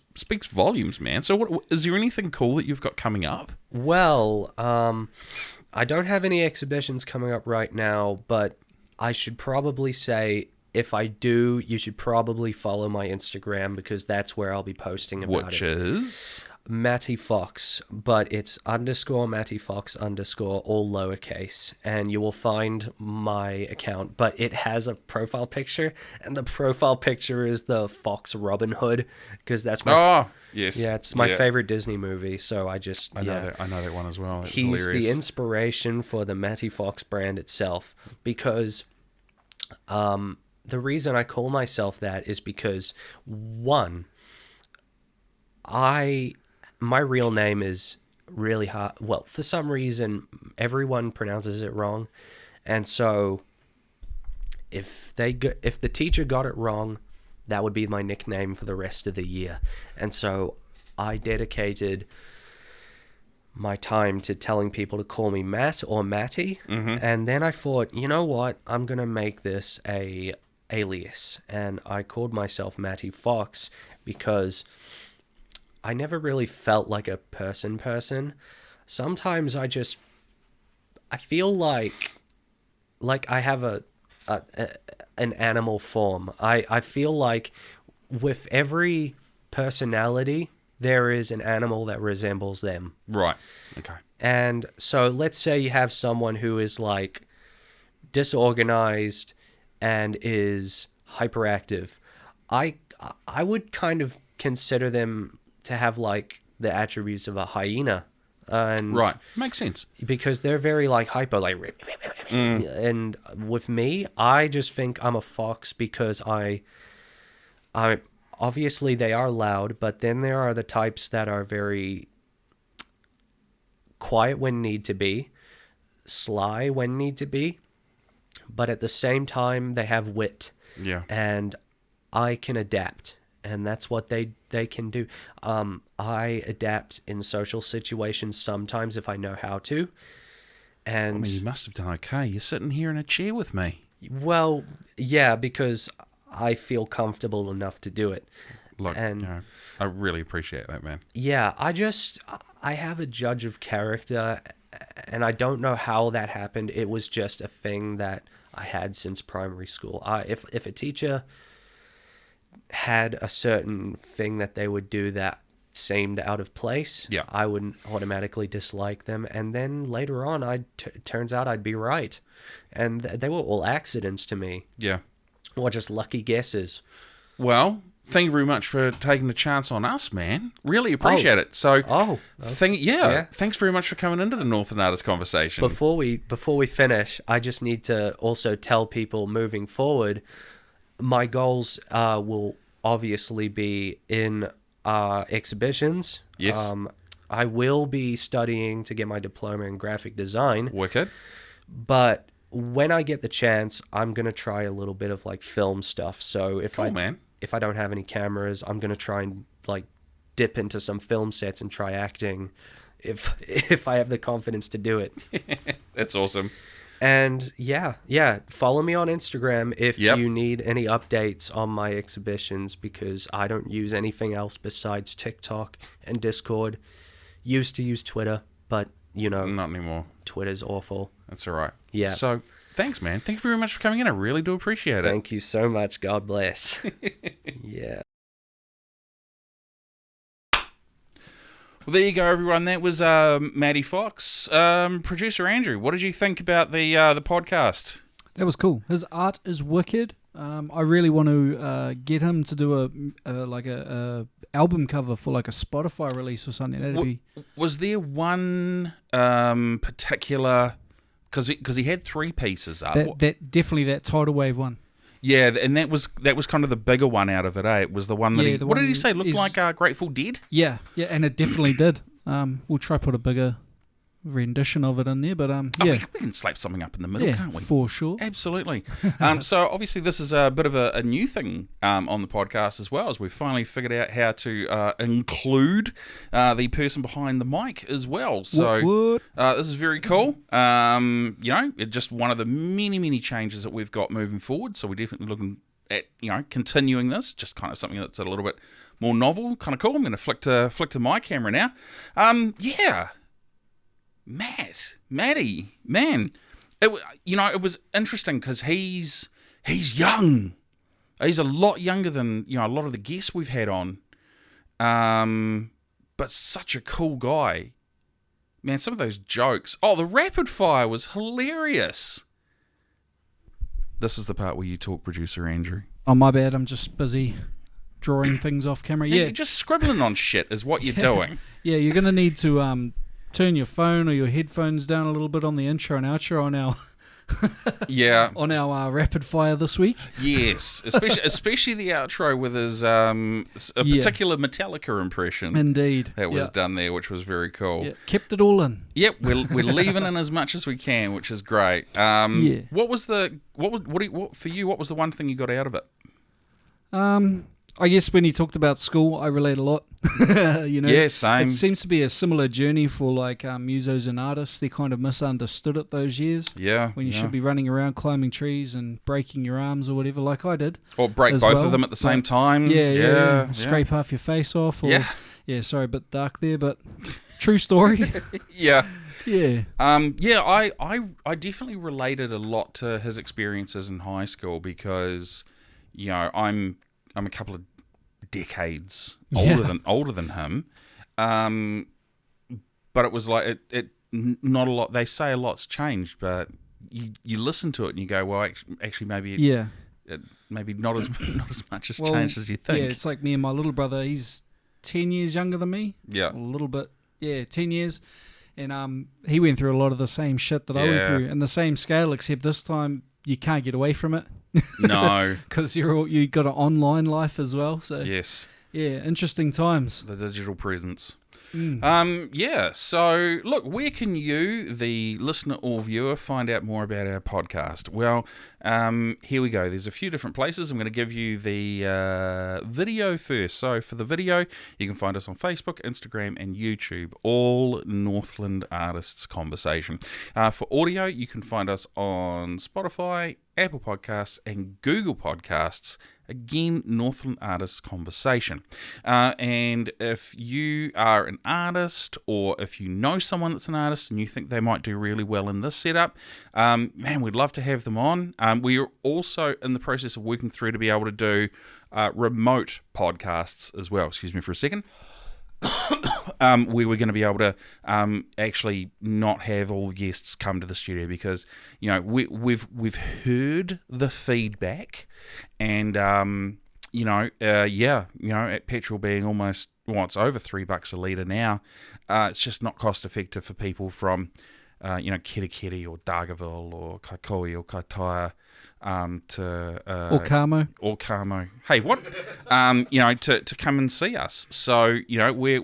volumes, man. So is there anything cool that you've got coming up? Well, I don't have any exhibitions coming up right now, but I should probably say, if I do, you should probably follow my Instagram because that's where I'll be posting about it. Which is? mattyfox, but it's _mattyfox_ all lowercase, and you will find my account, but it has a profile picture, and the profile picture is the fox Robin Hood, because that's my it's my favorite Disney movie. So I know that one as well. It's he's hilarious. The inspiration for the Matty Fox brand itself, because the reason I call myself that is because, one, my real name is really hard. Well, for some reason, everyone pronounces it wrong. And so if the teacher got it wrong, that would be my nickname for the rest of the year. And so I dedicated my time to telling people to call me Matt or Matty. And then I thought, you know what? I'm going to make this a alias. And I called myself Mattyfox because I never really felt like a person. Sometimes I feel like I have an animal form. I feel like with every personality, there is an animal that resembles them. Right. Okay. And so let's say you have someone who is like disorganized and is hyperactive. I would kind of consider them to have like the attributes of a hyena. And right. Makes sense. Because they're very like hyper, like and with me, I just think I'm a fox because I obviously they are loud, but then there are the types that are very quiet when need to be, sly when need to be, but at the same time they have wit. Yeah. And I can adapt, and that's what they can do. I adapt in social situations sometimes if I know how to. And I mean, you must have done okay. You're sitting here in a chair with me. Well, yeah, because I feel comfortable enough to do it. Look, and I really appreciate that, man. Yeah, I have a judge of character, and I don't know how that happened. It was just a thing that I had since primary school. If a teacher had a certain thing that they would do that seemed out of place, yeah, I wouldn't automatically dislike them. And then later on, turns out I'd be right. And they were all accidents to me. Yeah. Or just lucky guesses. Well, thank you very much for taking the chance on us, man. Really appreciate it. So, thanks very much for coming into the Northland Artists Conversation. Before we finish, I just need to also tell people moving forward, my goals will obviously be in exhibitions. Yes. I will be studying to get my diploma in graphic design. Wicked. But when I get the chance, I'm going to try a little bit of like film stuff. So if I don't have any cameras, I'm going to try and like dip into some film sets and try acting if I have the confidence to do it. That's awesome. And yeah, follow me on Instagram if you need any updates on my exhibitions, because I don't use anything else besides TikTok and Discord. Used to use Twitter, but not anymore. Twitter's awful. That's all right. Yeah. So thanks, man. Thank you very much for coming in. I really do appreciate it. Thank you so much. God bless. Yeah. Well, there you go, everyone. That was Mattyfox. Producer Andrew, what did you think about the podcast? That was cool. His art is wicked. I really want to get him to do a album cover for like a Spotify release or something. Was there one particular? Because he had 3 pieces up. That definitely that tidal wave one. Yeah, and that was kind of the bigger one out of it. It was the one that what did he say? Looked like Grateful Dead. Yeah, and it definitely did. We'll try put a bigger rendition of it in there, but we can slap something up in the middle, can't we? For sure. Absolutely. So obviously this is a bit of a new thing on the podcast as well, as we've finally figured out how to include the person behind the mic as well. So this is very cool. It's just one of the many changes that we've got moving forward. So we're definitely looking at continuing this, just kind of something that's a little bit more novel, kind of cool. I'm going to flick to my camera now. Matty, man, it was interesting because he's young. He's a lot younger than a lot of the guests we've had on, but such a cool guy. Man, some of those jokes. Oh, the rapid fire was hilarious. This is the part where you talk, Producer Andrew. Oh, my bad. I'm just busy drawing things off camera. Yeah, you're just scribbling on shit is what you're doing. Yeah, you're gonna need to turn your phone or your headphones down a little bit on the intro and outro on our Yeah. on our rapid fire this week. Yes, especially the outro with his particular Metallica impression Indeed. that was done there, which was very cool. Yeah, kept it all in. Yep, we're leaving in as much as we can, which is great. What for you? What was the one thing you got out of it? I guess when he talked about school, I relate a lot. Yeah, same. It seems to be a similar journey for like musos and artists. They kind of misunderstood it those years. Yeah, when you should be running around climbing trees and breaking your arms or whatever, like I did. Or break both of them at the same time. Yeah. Scrape half your face off. Or, sorry, a bit dark there, but true story. Yeah. Yeah. I definitely related a lot to his experiences in high school because, I'm a couple of decades older than him, but it was like it not a lot. They say a lot's changed, but you listen to it and you go, well, actually maybe maybe not as much has changed as you think. Yeah, it's like me and my little brother. He's 10 years younger than me. Yeah, a little bit. Yeah, 10 years, and he went through a lot of the same shit that I went through, in the same scale, except this time you can't get away from it. No, because you got an online life as well. So yes, interesting times. The digital presence. So look, where can you, the listener or viewer, find out more about our podcast? Well, here we go. There's a few different places. I'm going to give you the video first. So for the video, you can find us on Facebook, Instagram, and YouTube, all Northland Artists Conversation. For audio, you can find us on Spotify, Apple Podcasts, and Google Podcasts. Again, Northland Artists Conversation. And if you are an artist, or if you know someone that's an artist and you think they might do really well in this setup, man, we'd love to have them on. We are also in the process of working through to be able to do remote podcasts as well. Excuse me for a second. We were going to be able to actually not have all the guests come to the studio because we've heard the feedback, and at petrol being almost it's over $3 a litre now, it's just not cost effective for people from Kirikiri or Dargaville or Kaikoui or Kaitaia or Carmo. Hey, what? To come and see us. So we're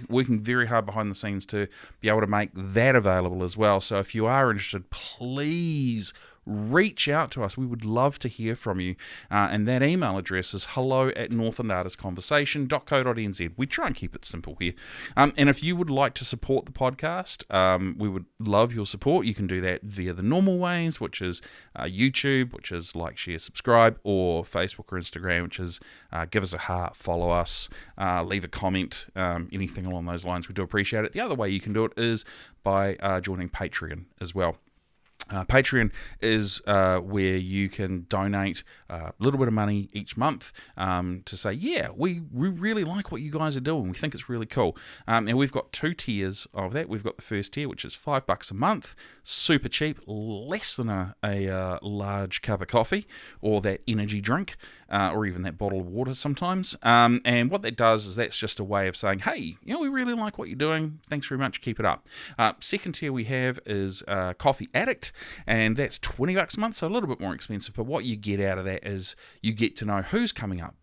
working very hard behind the scenes to be able to make that available as well. So if you are interested, please reach out to us. We would love to hear from you. And that email address is hello@northlandartistsconversation.co.nz. We try and keep it simple here. And if you would like to support the podcast, we would love your support. You can do that via the normal ways, which is YouTube, which is like, share, subscribe, or Facebook or Instagram, which is give us a heart, follow us, leave a comment, anything along those lines. We do appreciate it. The other way you can do it is by joining Patreon as well. Patreon is where you can donate a little bit of money each month to say, we really like what you guys are doing. We think it's really cool. And we've got two tiers of that. We've got the first tier, which is $5 a month, super cheap, less than a large cup of coffee or that energy drink or even that bottle of water sometimes. And what that does is that's just a way of saying, hey, we really like what you're doing. Thanks very much. Keep it up. Second tier we have is Coffee Addict, and that's $20 a month, so a little bit more expensive. But what you get out of that is you get to know who's coming up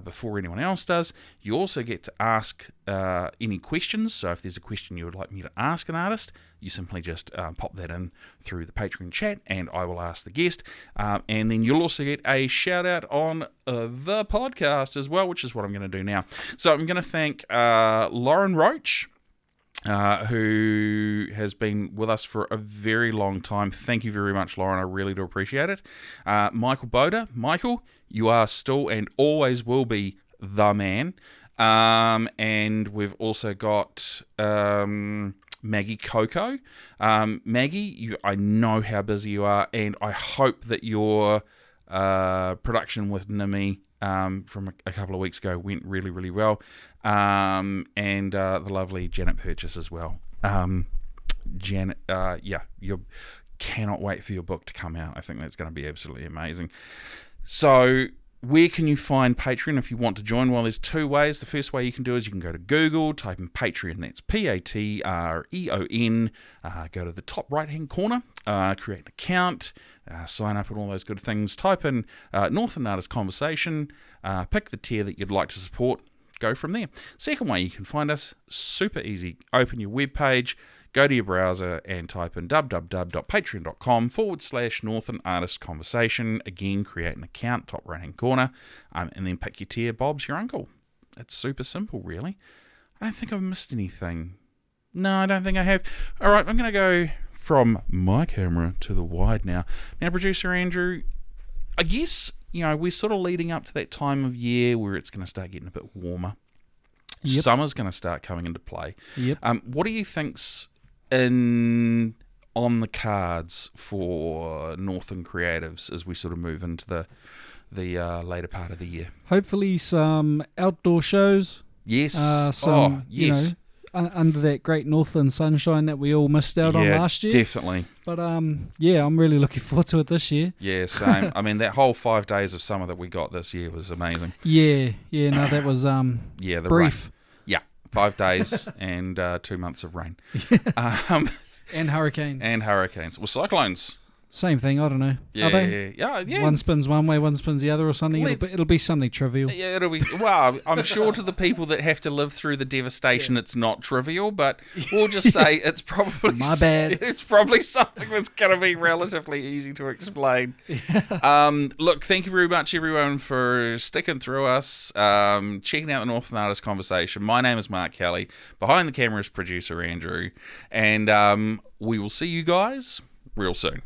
before anyone else does. You also get to ask any questions. So if there's a question you would like me to ask an artist, you simply just pop that in through the Patreon chat and I will ask the guest. And then you'll also get a shout out on the podcast as well, which is what I'm going to do now. So I'm going to thank Lauren Roach, who has been with us for a very long time. Thank you very much, Lauren. I really do appreciate it. Michael Boda. Michael, you are still and always will be the man. And we've also got Maggie Coco. Maggie, I know how busy you are, and I hope that your production with Nimi from a couple of weeks ago went really, really well. And the lovely Janet Purchase as well. Janet, you cannot wait for your book to come out. I think that's going to be absolutely amazing. So, where can you find Patreon if you want to join? Well, there's two ways. The first way you can do is you can go to Google, type in Patreon. That's Patreon. Go to the top right-hand corner, create an account, sign up and all those good things. Type in Northland Artists Conversation, pick the tier that you'd like to support, go from there. Second way you can find us, super easy. Open your web page, go to your browser and type in www.patreon.com/Northland Artists Conversation. Again, create an account, top right-hand corner, and then pick your tier. Bob's your uncle. It's super simple, really. I don't think I've missed anything. No, I don't think I have. All right, I'm going to go from my camera to the wide now. Now, producer Andrew, I guess, we're sort of leading up to that time of year where it's going to start getting a bit warmer. Yep. Summer's going to start coming into play. Yep. What do you think's on the cards for Northland creatives as we sort of move into the later part of the year? Hopefully some outdoor shows. Yes. Yes. Under that great Northland sunshine that we all missed out on last year. Definitely. But I'm really looking forward to it this year. Yeah, same. I mean, that whole 5 days of summer that we got this year was amazing. Yeah, no, that was the brief. Rain. Yeah, 5 days and 2 months of rain. And hurricanes. Well, cyclones. Same thing, I don't know. Yeah, Are they? Yeah. One spins one way, one spins the other or something. It'll be something trivial. Yeah, it'll be. Well, I'm sure to the people that have to live through the devastation, it's not trivial, but we'll just say it's probably... My bad. It's probably something that's going to be relatively easy to explain. Look, thank you very much, everyone, for sticking through us, checking out the Northland Artists Conversation. My name is Mark Kelly. Behind the camera is producer Andrew. And we will see you guys real soon.